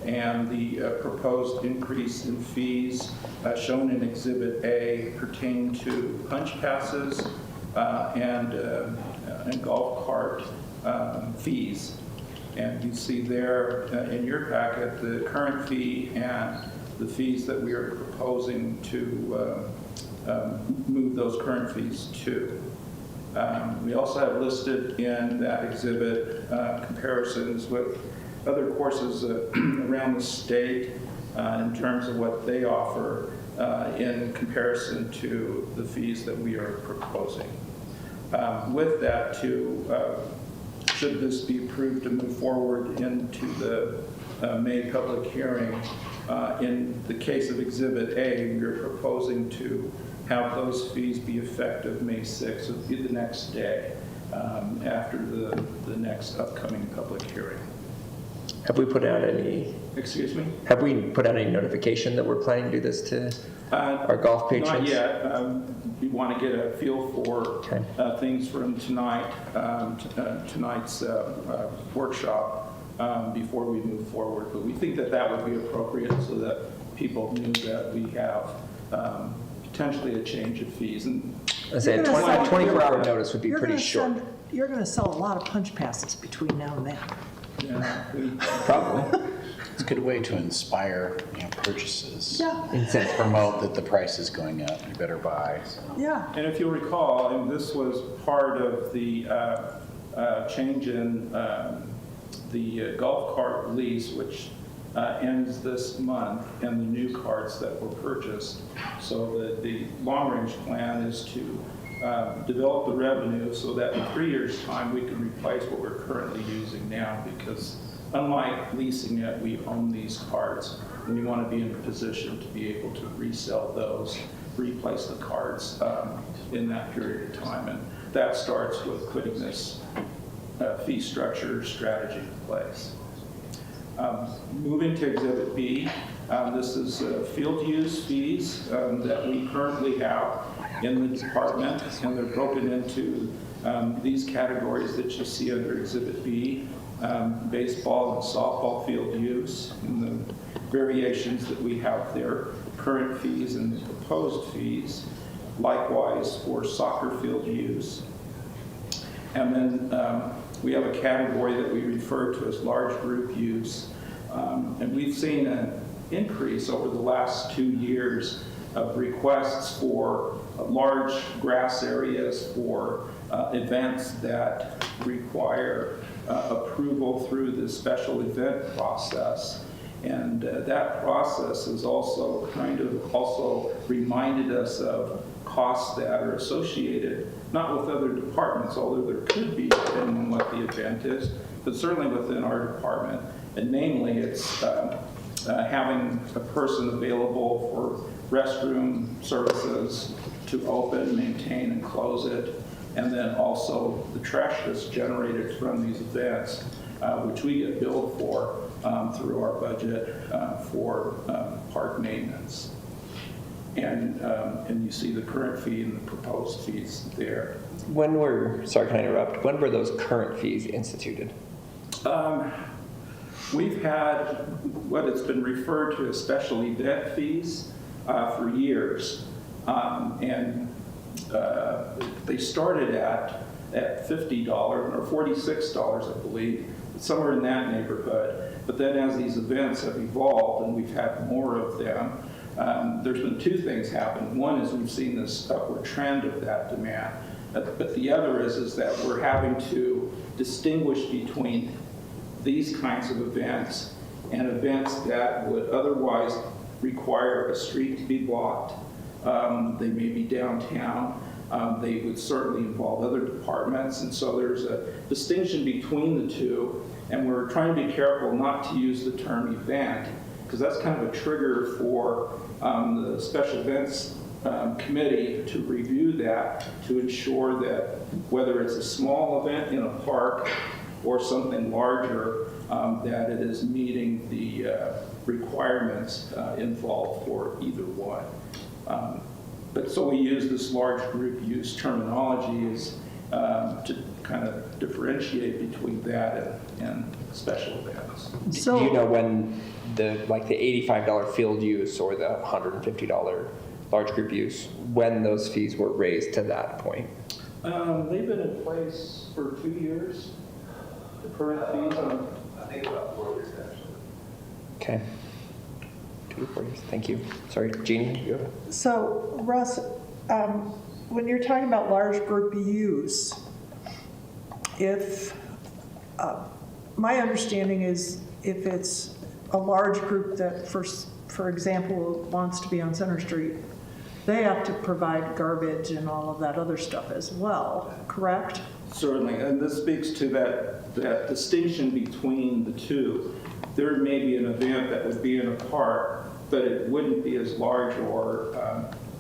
and the proposed increase in fees shown in Exhibit A pertain to punch passes and golf cart fees. And you see there in your packet the current fee and the fees that we are proposing to move those current fees to. We also have listed in that exhibit comparisons with other courses around the state in terms of what they offer in comparison to the fees that we are proposing. With that, should this be approved to move forward into the May public hearing, in the case of Exhibit A, we are proposing to have those fees be effective May 6th, so it would be the next day after the next upcoming public hearing. Have we put out any? Excuse me? Have we put out any notification that we're planning to do this to our golf patrons? Not yet. We want to get a feel for things from tonight, tonight's workshop before we move forward. But we think that that would be appropriate so that people knew that we have potentially a change of fees. And I say a 24-hour notice would be pretty short. You're going to sell a lot of punch passes between now and then. Yeah, probably. It's a good way to inspire purchases. Yeah. And promote that the price is going up. You better buy. So. Yeah. And if you'll recall, and this was part of the change in the golf cart lease, which ends this month, and the new carts that were purchased. So the long-range plan is to develop the revenue so that in 3 years' time, we can replace what we're currently using now, because unlike leasing it, we own these carts, and we want to be in a position to be able to resell those, replace the carts in that period of time. And that starts with putting this fee structure strategy in place. Moving to Exhibit B, this is field use fees that we currently have in the department, and they're broken into these categories that you see under Exhibit B, baseball and softball field use, and the variations that we have there, current fees and proposed fees, likewise for soccer field use. And then we have a category that we refer to as large group use, and we've seen an increase over the last 2 years of requests for large grass areas for events that require approval through the special event process. And that process has also reminded us of costs that are associated, not with other departments, although there could be, depending on what the event is, but certainly within our department. And namely, it's having a person available for restroom services to open, maintain, and close it, and then also the trash that's generated from these events, which we get billed for through our budget for park maintenance. And you see the current fee and the proposed fees there. Sorry, can I interrupt? When were those current fees instituted? We've had what has been referred to as special event fees for years. And they started at $50 or $46, I believe, somewhere in that neighborhood. But then as these events have evolved and we've had more of them, there's been two things happen. One is we've seen this upward trend of that demand. But the other is that we're having to distinguish between these kinds of events and events that would otherwise require a street to be blocked. They may be downtown. They would certainly involve other departments. And so there's a distinction between the two. And we're trying to be careful not to use the term event, because that's kind of a trigger for the special events committee to review that, to ensure that whether it's a small event in a park or something larger, that it is meeting the requirements involved for either one. But so we use this large group use terminology as to kind of differentiate between that and special events. Do you know when the $85 field use or the $150 large group use, when those fees were raised to that point? They've been in place for 2 years. The current fees on, I think about 4 years actually. Okay. 2 to 4 years. Thank you. Sorry, Jeannie, you have it? So, Russ, when you're talking about large group use, if my understanding is if it's a large group that, for example, wants to be on Center Street, they have to provide garbage and all of that other stuff as well, correct? Certainly, and this speaks to that distinction between the two. There may be an event that would be in a park, but it wouldn't be as large or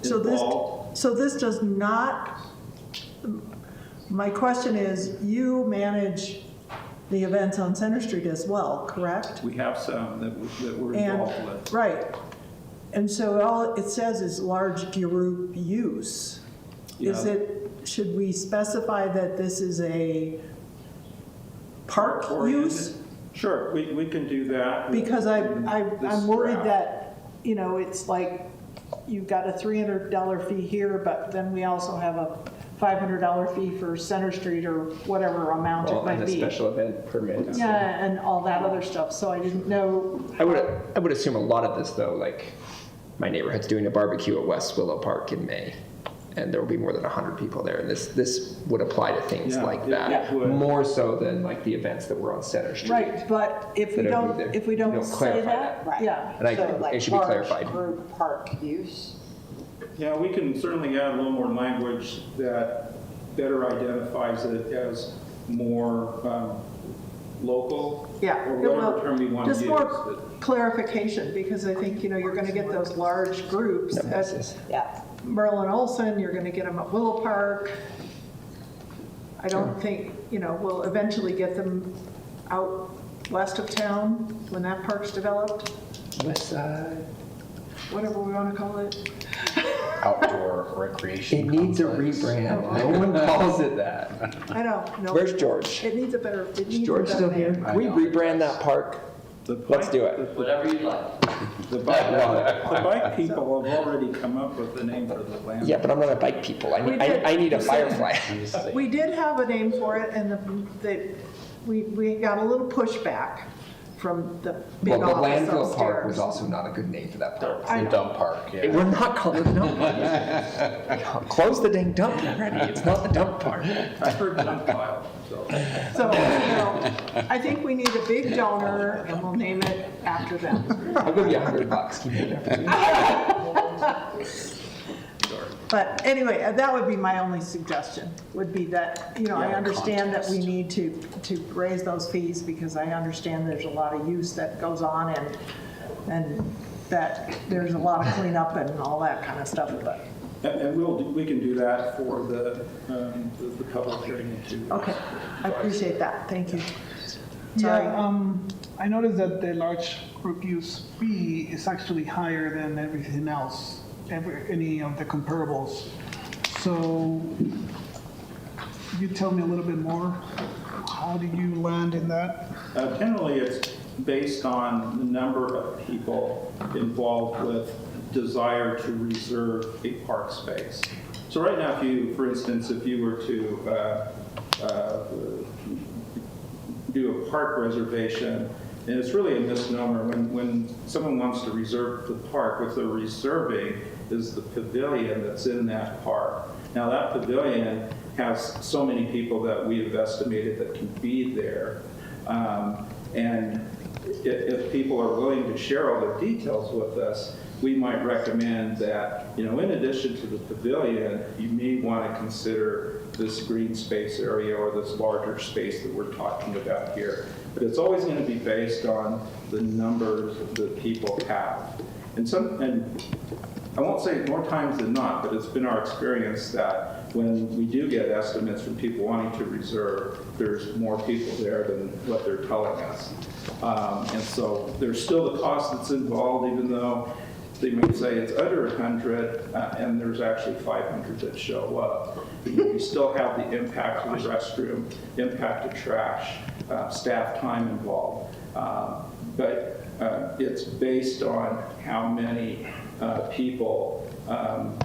involved. So this does not, my question is, you manage the events on Center Street as well, correct? We have some that we're involved with. Right. And so all it says is large group use. Yeah. Should we specify that this is a park use? Sure, we can do that. Because I'm worried that, it's like you've got a $300 fee here, but then we also have a $500 fee for Center Street or whatever amount it might and be. a special event permit. Yeah, and all that other stuff. So I didn't know. I would assume a lot of this though, like my neighborhood's doing a barbecue at West Willow Park in May, and there will be more than 100 people there. And this would apply to things Yeah, like it that, would. more so than like the events that were on Center Street. Right, but if we That are don't, there. if we You don't don't say clarify that, Right. yeah. And I So, agree. like, It should be large clarified. Group park use. Yeah, we can certainly add a little more language that better identifies it as more local. Yeah, Or it whatever will. term you want to use. Just more clarification, because I think, you're gonna get those large groups at Yeah. Merlin Olson, you're gonna get them at Willow Park. I don't think, we'll eventually get them out west of town when that park's developed, West Side. whatever we wanna call it. Outdoor recreation. It needs a complex. rebrand. No one calls it that. I know, no. Where's George? It needs a better, it needs Is a George better still here? name. Can we rebrand that park? Let's do it. Whatever you'd like. The bike people have already come up with the name for the land. Yeah, but I'm not a bike people. I need a Firefly. We did have a name for it, and we got a little pushback from the big Well, the office landfill park was upstairs. also not a good name for that park. I The know. dump park, yeah. We're not calling it the dump park. Close the dang dump already. It's not the dump park. I heard dump pile, so. So, I think we need a big donor, and we'll name it after them. I'll give you $100. Keep it after you. But anyway, that would be my only suggestion, would be that, I Yeah, understand that we contest. need to raise those fees, because I understand there's a lot of use that goes on, and that there's a lot of cleanup and all that kind of stuff, but, And we can do that for the public hearing too. okay, I appreciate that, thank you. Sorry. Yeah, I noticed that the large group use fee is actually higher than everything else, any of the comparables. So, you tell me a little bit more. How do you land in that? Generally, it's based on the number of people involved with desire to reserve a park space. So right now, for instance, if you were to do a park reservation, and it's really a misnomer, when someone wants to reserve the park, what they're reserving is the pavilion that's in that park. Now that pavilion has so many people that we have estimated that can be there. And if people are willing to share all their details with us, we might recommend that, in addition to the pavilion, you may want to consider this green space area or this larger space that we're talking about here. But it's always going to be based on the numbers that people have. And I won't say more times than not, but it's been our experience that when we do get estimates from people wanting to reserve, there's more people there than what they're telling us. And so there's still the cost that's involved, even though they may say it's under 100, and there's actually 500 that show up. You still have the impact of the restroom, impact of trash, staff time involved. But it's based on how many people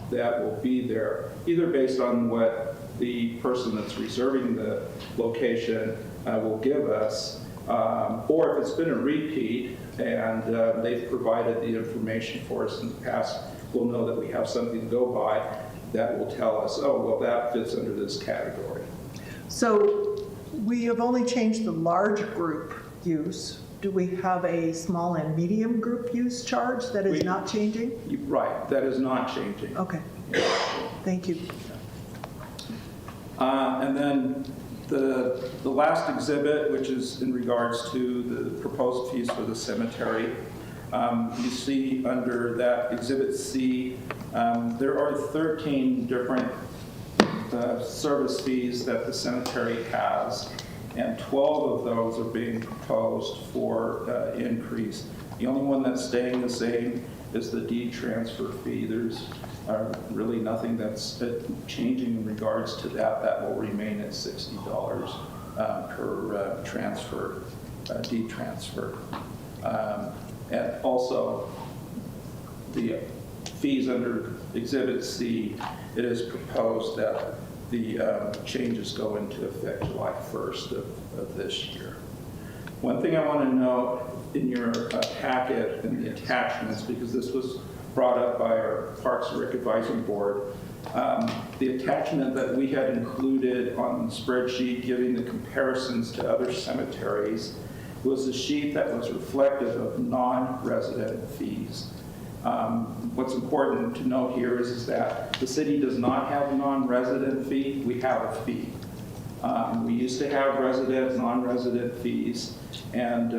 that will be there, either based on what the person that's reserving the location will give us, or if it's been a repeat and they've provided the information for us in the past, we'll know that we have something to go by that will tell us, oh, well, that fits under this category. So we have only changed the large group use. Do we have a small and medium group use charge that is not changing? Right, that is not changing. Okay, thank you. And then the last exhibit, which is in regards to the proposed fees for the cemetery, you see under that Exhibit C, there are 13 different service fees that the cemetery has, and 12 of those are being proposed for increase. The only one that's staying the same is the deed transfer fee. There's really nothing that's changing in regards to that. That will remain at $60 per transfer, deed transfer. And also the fees under Exhibit C, it is proposed that the changes go into effect July 1st of this year. One thing I want to note in your packet and the attachments, because this was brought up by our Parks and Rec Advisory Board, The attachment that we had included on the spreadsheet giving the comparisons to other cemeteries was a sheet that was reflective of non-resident fees. What's important to note here is that the city does not have a non-resident fee, we have a fee. We used to have resident, non-resident fees, and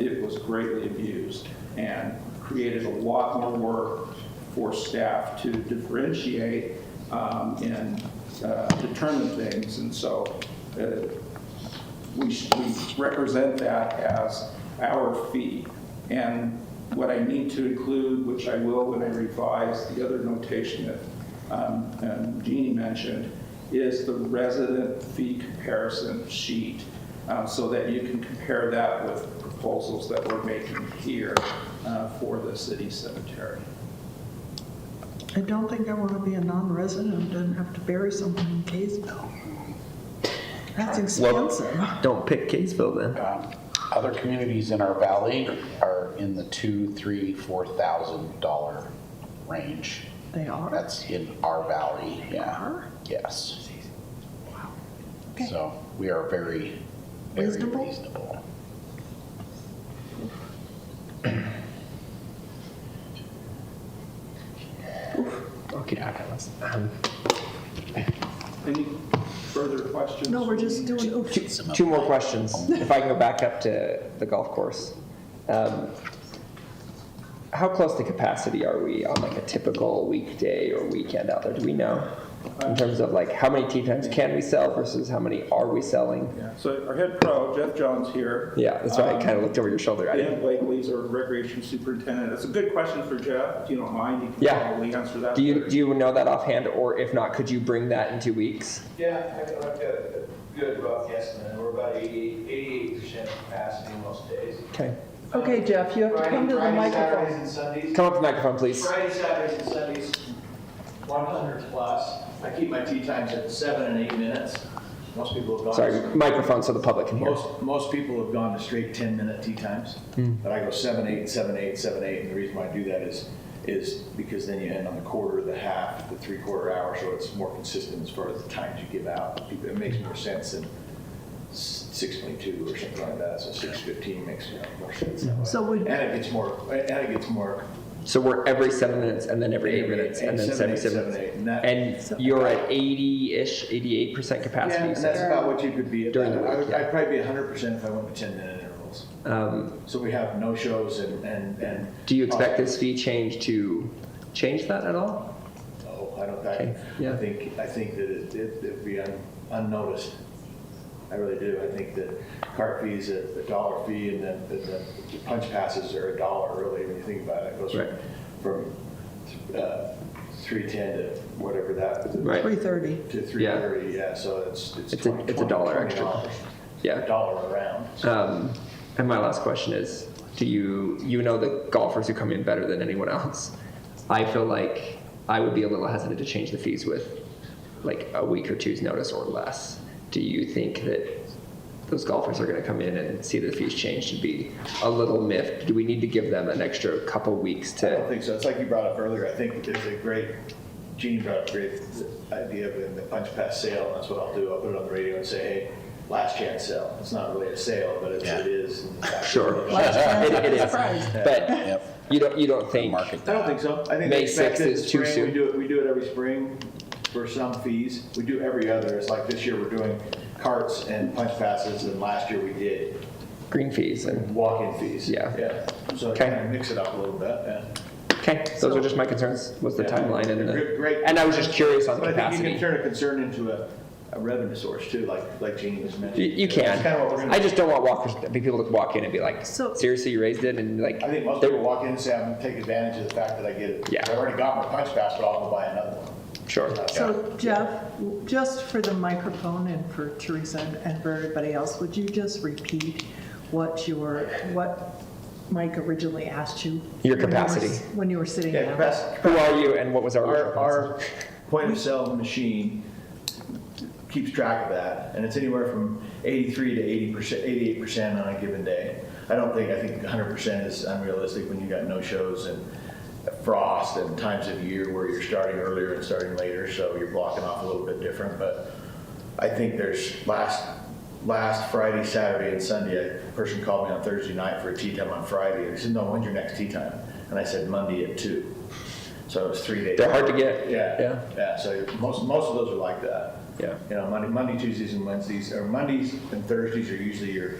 it was greatly abused and created a lot more work for staff to differentiate and determine things. And so we represent that as our fee. And what I need to include, which I will when I revise the other notation that Jeannie mentioned, is the resident fee comparison sheet, so that you can compare that with proposals that we're making here for the city cemetery. I don't think I want to be a non-resident and have to bury someone in Kaysville. That's expensive. Well, don't pick Kaysville then. Other communities in our valley are in the $2,000, $3,000, $4,000 range. They are? That's in our valley, They yeah. are? Yes. Wow. Okay. So we are very, very Reasonable? reasonable. Okay, let's. Any further questions? No, we're just doing, oops. Two more questions. If I can go back up to the golf course. How close to capacity are we on like a typical weekday or weekend out there? Do we know? In terms of like how many tee times can we sell versus how many are we selling? Yeah. So our head pro, Jeff Jones here. Yeah, that's why I kind of looked over your shoulder. Dan Blakely's our recreation superintendent. That's a good question for Jeff. If you don't mind, you can Yeah. probably answer that. Do you know that offhand, or if not, could you bring that in 2 weeks? Yeah, I've got a good rough estimate. We're about 88% capacity most days. Okay. Okay, Jeff, you have to come to the Saturdays microphone. and Sundays. Come up to the microphone, please. Friday, Saturdays, and Sundays, 100 plus. I keep my tee times at 7 and 8 minutes. Most people have gone. Sorry, microphone so the public can hear. Most people have gone to straight 10-minute tee times, but I go 7, 8, 7, 8, 7, 8, and the reason why I do that is because then you end on the quarter, the half, the 3/4 hour, so it's more consistent as far as the times you give out. It makes more sense than 6:22 or something like that. So 6:15 makes more sense that way. So would- and it gets more. So we're every 7 minutes and then every 8 minutes and then 7 minutes. And you're at 80-ish, 88% capacity. Yeah, and that's about what you could be at. During the week, I'd probably be 100% if I went with 10-minute intervals. So we have no shows and. Do you expect this fee change to change that at all? No, I don't. Okay, yeah. I think that it'd be unnoticed. I really do. I think that cart fees a $1 fee, and then the punch passes are $1 really when you think about it. It goes from $3.10 to whatever that. Right. $3.30 to $3.30. Yeah. So it's a $1 extra. Yeah. $1 around. And my last question is, do you know the golfers who come in better than anyone else? I feel like I would be a little hesitant to change the fees with like a week or two's notice or less. Do you think that those golfers are going to come in and see the fees changed and be a little miffed? Do we need to give them an extra couple weeks to? I don't think so. It's like you brought up earlier. I think there's Jeannie brought up a great idea of the punch pass sale, and that's what I'll do. I'll put it on the radio and say, hey, last chance sale. It's not really a sale, but it is. Sure. Last chance It is. prize. But you don't think I don't think so. I think May they expect 6th it in is too spring. soon. We do it every spring for some fees. We do every other. It's like this year we're doing carts and punch passes, and last year we did green fees and walk-in fees. Yeah. So kind of mix it up a little bit. Yeah. Okay, those are just my concerns. Was the timeline and Great. and I was just curious on the But I think you capacity. can turn a concern into a revenue source too, like Jeannie was mentioning. You can. That's kind of what we're gonna I do. just don't want walkers, people to walk in and be like, seriously, you raised it, and like. I think most people walk in and say, I'm going to take advantage of the fact that I get it. Yeah. I already got my punch pass, but I'll go buy another one. Sure. So Jeff, just for the microphone and for Teresa and for everybody else, would you just repeat what Mike originally asked you? Your capacity. When you were sitting Yeah, down? capacity. Who are you and what was Our point of sale machine keeps track of that, and it's anywhere from 83 to 80%, 88% on a given day. I think 100% is unrealistic when you got no shows and frost and times of year where you're starting earlier and starting later, so you're blocking off a little bit different. But I think there's last Friday, Saturday, and Sunday, a person called me on Thursday night for a tea time on Friday, and he said, no, when's your next tea time? And I said, Monday at 2. So it was 3 days. They're hard to get. Yeah. So most of those are like that. Yeah. You know, Monday, Tuesdays, and Wednesdays, or Mondays and Thursdays are usually your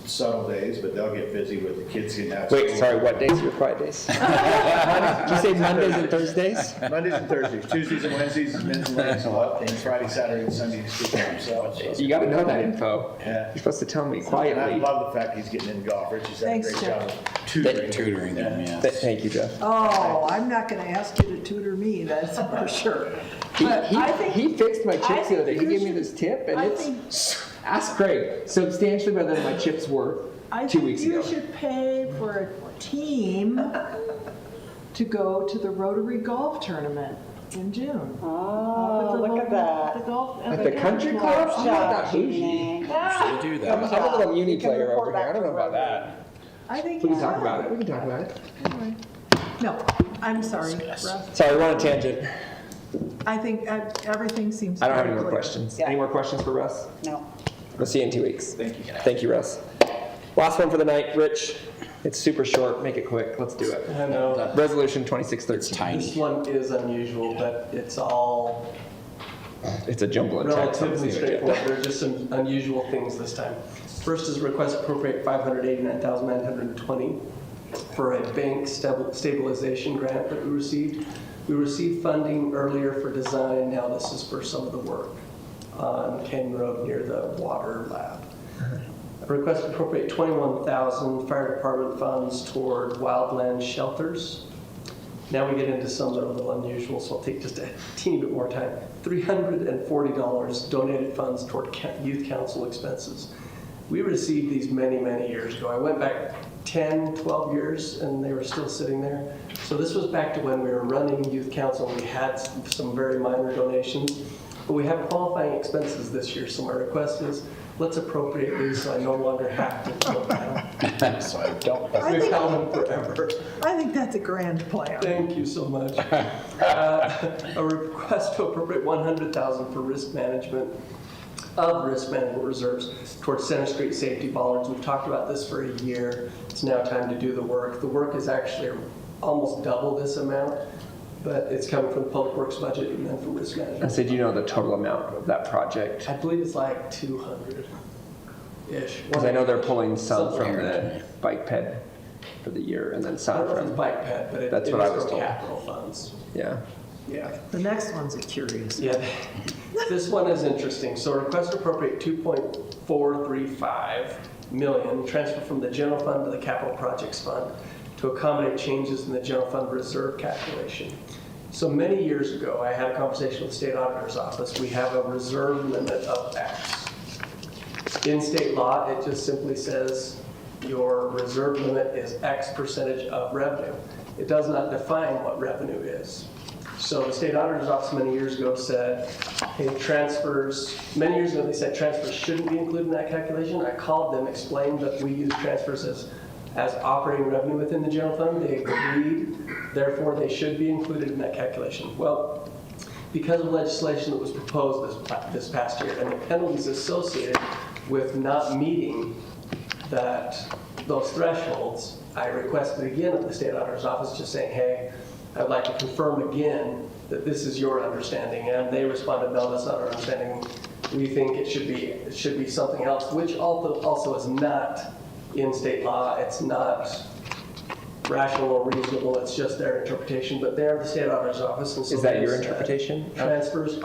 subtle days, but they'll get busy with the kids getting out of Wait, school. sorry, what days are your quiet days? Did you say Mondays and Thursdays? Mondays and Thursdays. Tuesdays and Wednesdays is men's and ladies club, and Friday, Saturday, and Sunday is school for themselves. So. You got to know that info. Yeah. You're supposed to tell me And quietly. I love the fact he's getting into golf. Richie's done a Thanks, great Jeff. job of tutoring them, yes. Thank you, Jeff. Oh, I'm not going to ask you to tutor me, that's for sure. But He fixed my chips the other day. He gave me this tip, and ask Craig, substantially better than my chips were 2 weeks ago. I think you should pay for a team to go to the Rotary Golf Tournament in June. Oh, look at that. At the country club? I'm not that bougie. They do that. I'm a little uni player over here. I don't know about that. I think We you can talk should. about it. We can talk about it. Anyway. No, I'm sorry, Russ. Sorry, we're on a tangent. I think everything seems I don't have any very more clear. questions. Any more questions for Russ? No. We'll see you in 2 weeks. Thank you. Thank you, Russ. Last one for the night, Rich. It's super short. Make it quick. Let's do it. I know. Resolution 2613. This one is unusual, but it's all It's a jumble of text. relatively straightforward. There are just some unusual things this time. First is request appropriate $589,920 for a bank stabilization grant that we received. We received funding earlier for design. Now this is for some of the work on Canyon Road near the water lab. A request appropriate $21,000 fire department funds toward wildland shelters. Now we get into some that are a little unusual, so I'll take just a teeny bit more time. $340 donated funds toward youth council expenses. We received these many, many years ago. I went back 10, 12 years, and they were still sitting there. So this was back to when we were running youth council, and we had some very minor donations. But we have qualifying expenses this year, so my request is, let's appropriate these so I no longer have to look at them. So I don't. We've held them forever. I think that's a grand plan. Thank you so much. A request to appropriate $100,000 for risk management reserves towards Center Street safety bollards. We've talked about this for a year. It's now time to do the work. The work is actually almost double this amount, but it's coming from the public works budget and then from risk management. I said, do you know the total amount of that project? I believe it's like 200-ish. Because I know they're pulling some Something from like the bike ped for the year, and then I some don't know if it's from, bike ped, but That's it what I is was for told. capital funds. yeah. Yeah. The next one's a curious. Yeah, this one is interesting. So request to appropriate $2.435 million, transfer from the general fund to the capital projects fund to accommodate changes in the general fund reserve calculation. So many years ago, I had a conversation with the state auditor's office. We have a reserve limit of X. In state law, it just simply says your reserve limit is X percentage of revenue. It does not define what revenue is. So the state auditor's office many years ago said, hey, many years ago they said transfers shouldn't be included in that calculation. I called them, explained that we use transfers as operating revenue within the general fund. They agreed, therefore they should be included in that calculation. Well, because of legislation that was proposed this past year and the penalties associated with not meeting those thresholds, I requested again of the state auditor's office just saying, hey, I'd like to confirm again that this is your understanding. And they responded, no, that's not our understanding. We think it should be something else, which also is not in state law. It's not rational or reasonable. It's just their interpretation. But they're the state auditor's office. And so Is that your interpretation? Transfers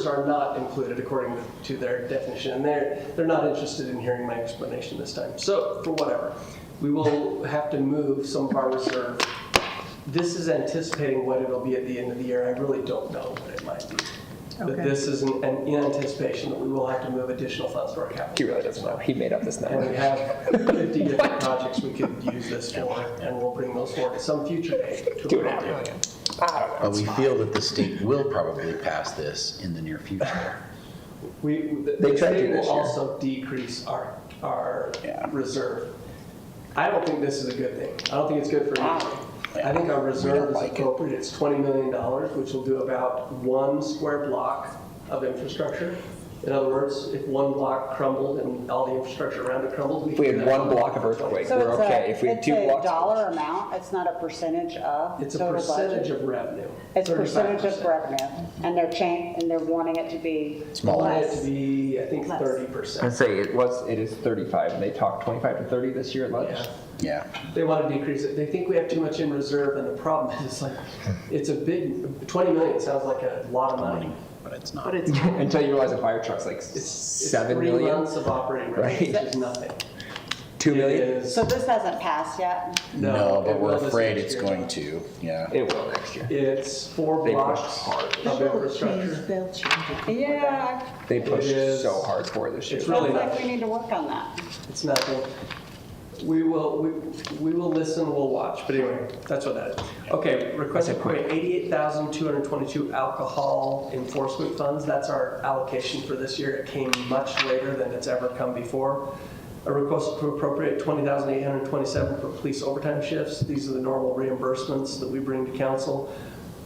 are not included according to their definition. And they're not interested in hearing my explanation this time. So for whatever, we will have to move some of our reserve. This is anticipating what it'll be at the end of the year. I really don't know what it might be. But this is in anticipation that we will have to move additional funds to our capital. He really doesn't know. He made up this number. And we have 50 different projects we could use this for, and we'll bring those forward at some future date. $2.5 million. But we feel that the state will probably pass this in the near future. The state will also decrease our reserve. I don't think this is a good thing. I don't think it's good for anything. I think our reserve is like it. appropriate. It's $20 million, which will do about 1 square block of infrastructure. In other words, if one block crumbled and all the infrastructure around it crumbled. If we had one block of earthquake, So we're it's okay. If we had 2 It's a blocks. dollar amount, it's not a percentage of It's a total percentage budget? of revenue. It's a percentage of 35%. revenue, and they're wanting it to be I want it less. to be, I think, Less. 30%. I'd say it is 35, and they talked 25 to 30 this year at lunch. Yeah. Yeah. They want to decrease it. They think we have too much in reserve, and the problem is, like, it's a big, 20 million sounds like a lot of money. But it's not. But it's Until you realize a fire truck's like It's 7 3 million, months of operating Right. revenue, which is nothing. 2 million. It is- So this hasn't passed yet? No, it but we're will this afraid next it's year. going to, yeah. It will next year. It's 4 They pushed blocks hard. of infrastructure. They'll change it. Yeah, They pushed It is- so hard for it this year. It's feels really like not. we need to work on that. It's nothing. We will listen, we'll watch, but anyway, that's what that is. Okay, request to appropriate 88,222 alcohol enforcement funds. That's our allocation for this year. It came much later than it's ever come before. A request to appropriate 20,827 for police overtime shifts. These are the normal reimbursements that we bring to council.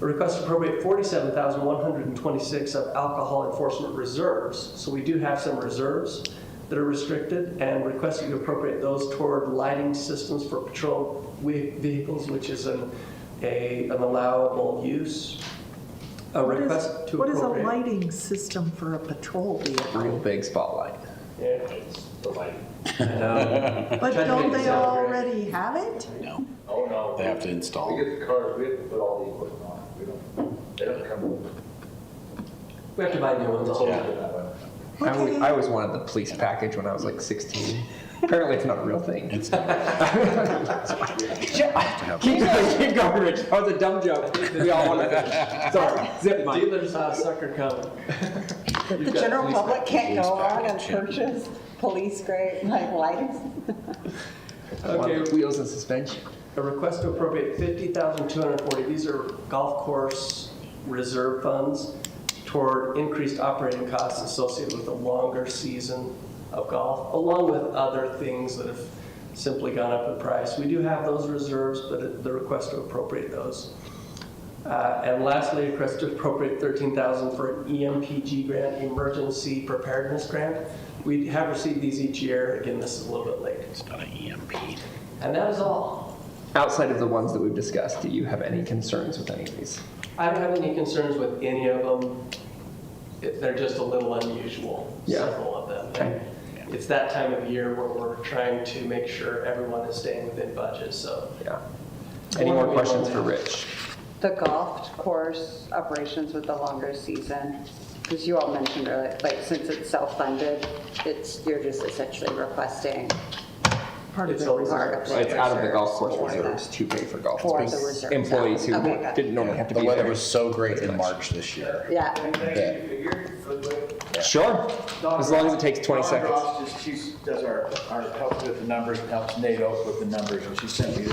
A request to appropriate 47,126 of alcohol enforcement reserves. So we do have some reserves that are restricted, and requesting to appropriate those toward lighting systems for patrol vehicles, which is an allowable use. A request to What is a appropriate. lighting system for a patrol vehicle? Real big spotlight. Yeah, it's the lighting. And, But try to don't make it they sound great. already have it? No, Oh, no. they have to install. We get the cars, we have to put all the equipment on. We don't, they don't come with it. We have to buy new ones all the Yeah. time. I always wanted the police package when I was like 16. Apparently it's not a real thing. It's not. Keep going, Rich. That was a dumb joke. We all want to finish. Sorry. Zip mic. Dealers have sucker coming. The general public can't go on and purchase police-grade, like, lights? Okay. Wheels and suspension. A request to appropriate 50,240. These are golf course reserve funds toward increased operating costs associated with a longer season of golf, along with other things that have simply gone up in price. We do have those reserves, but the request to appropriate those. And lastly, a request to appropriate 13,000 for an EMPG grant, Emergency Preparedness Grant. We have received these each year. Again, this is a little bit late. It's not an EMP. And that is all. Outside of the ones that we've discussed, do you have any concerns with any of these? I don't have any concerns with any of them. They're just a little unusual, Yeah. several of them. Okay. It's that time of year where we're trying to make sure everyone is staying within budget, so. Yeah. Any more questions for Rich? The golf course operations with the longer season, because you all mentioned earlier, like, since it's self-funded, you're just essentially requesting Part of It's the always- reserve. part of Well, it's out of the golf course For reserves to pay for golf. For It's the reserves. employees who Okay, got it. didn't normally have to The be weather there. was so great in March this year. Yeah. Sure, as long as it takes 20 Dawn seconds. Ross just, she does our helps with the numbers and helps NATO with the numbers, and she sent me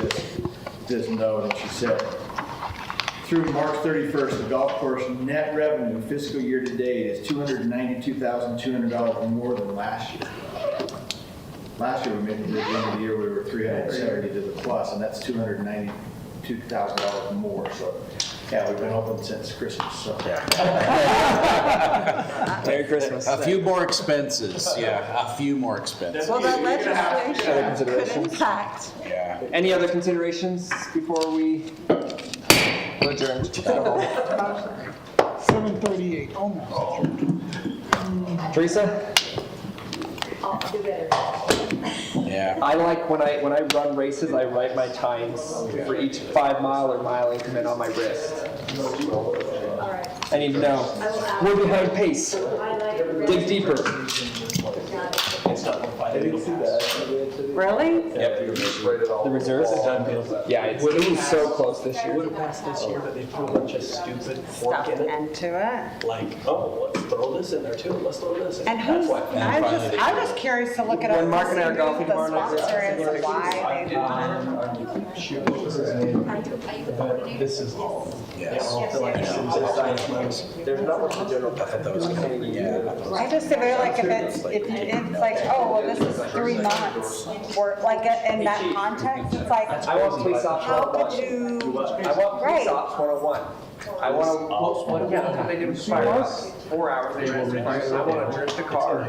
this note, and she said, through March 31st, the golf course net revenue fiscal year to date is $292,200 more than last year. Last year, we made, at the end of the year, we were 370 to the plus, and that's $292,000 more, so, yeah, we've been open since Christmas, so. Merry Christmas. A few more expenses, yeah, a few more expenses. Well, that Other legislation could considerations? impact. Yeah. Any other considerations before we adjourn? 7:38, almost. Teresa? I'll do better. Yeah. I like when I run races, I write my times for each 5 mile or mile increment on my wrist. All right. I need to know. We're behind pace. Dig deeper. Really? Yep. The reserves? Yeah, it was so close this year. Would have passed this year, but they threw a bunch of stupid fork Stuff in it. into it. Like, oh, let's throw this in there too, let's throw this in. And That's who's, why. I was curious to look it up. When Mark to and I are see golfing who the tomorrow night, sponsor is and why they want This is all. Yes. There's not much the general. I thought that was gonna be, yeah. I just feel like if it's like, oh, well, this is 3 months Or like in that context, it's like, I want police ops how 101. could you? I want Right. police ops 101. I want to, what they do with fire ops? 4 hours, they rent the fire. I want to drift a car.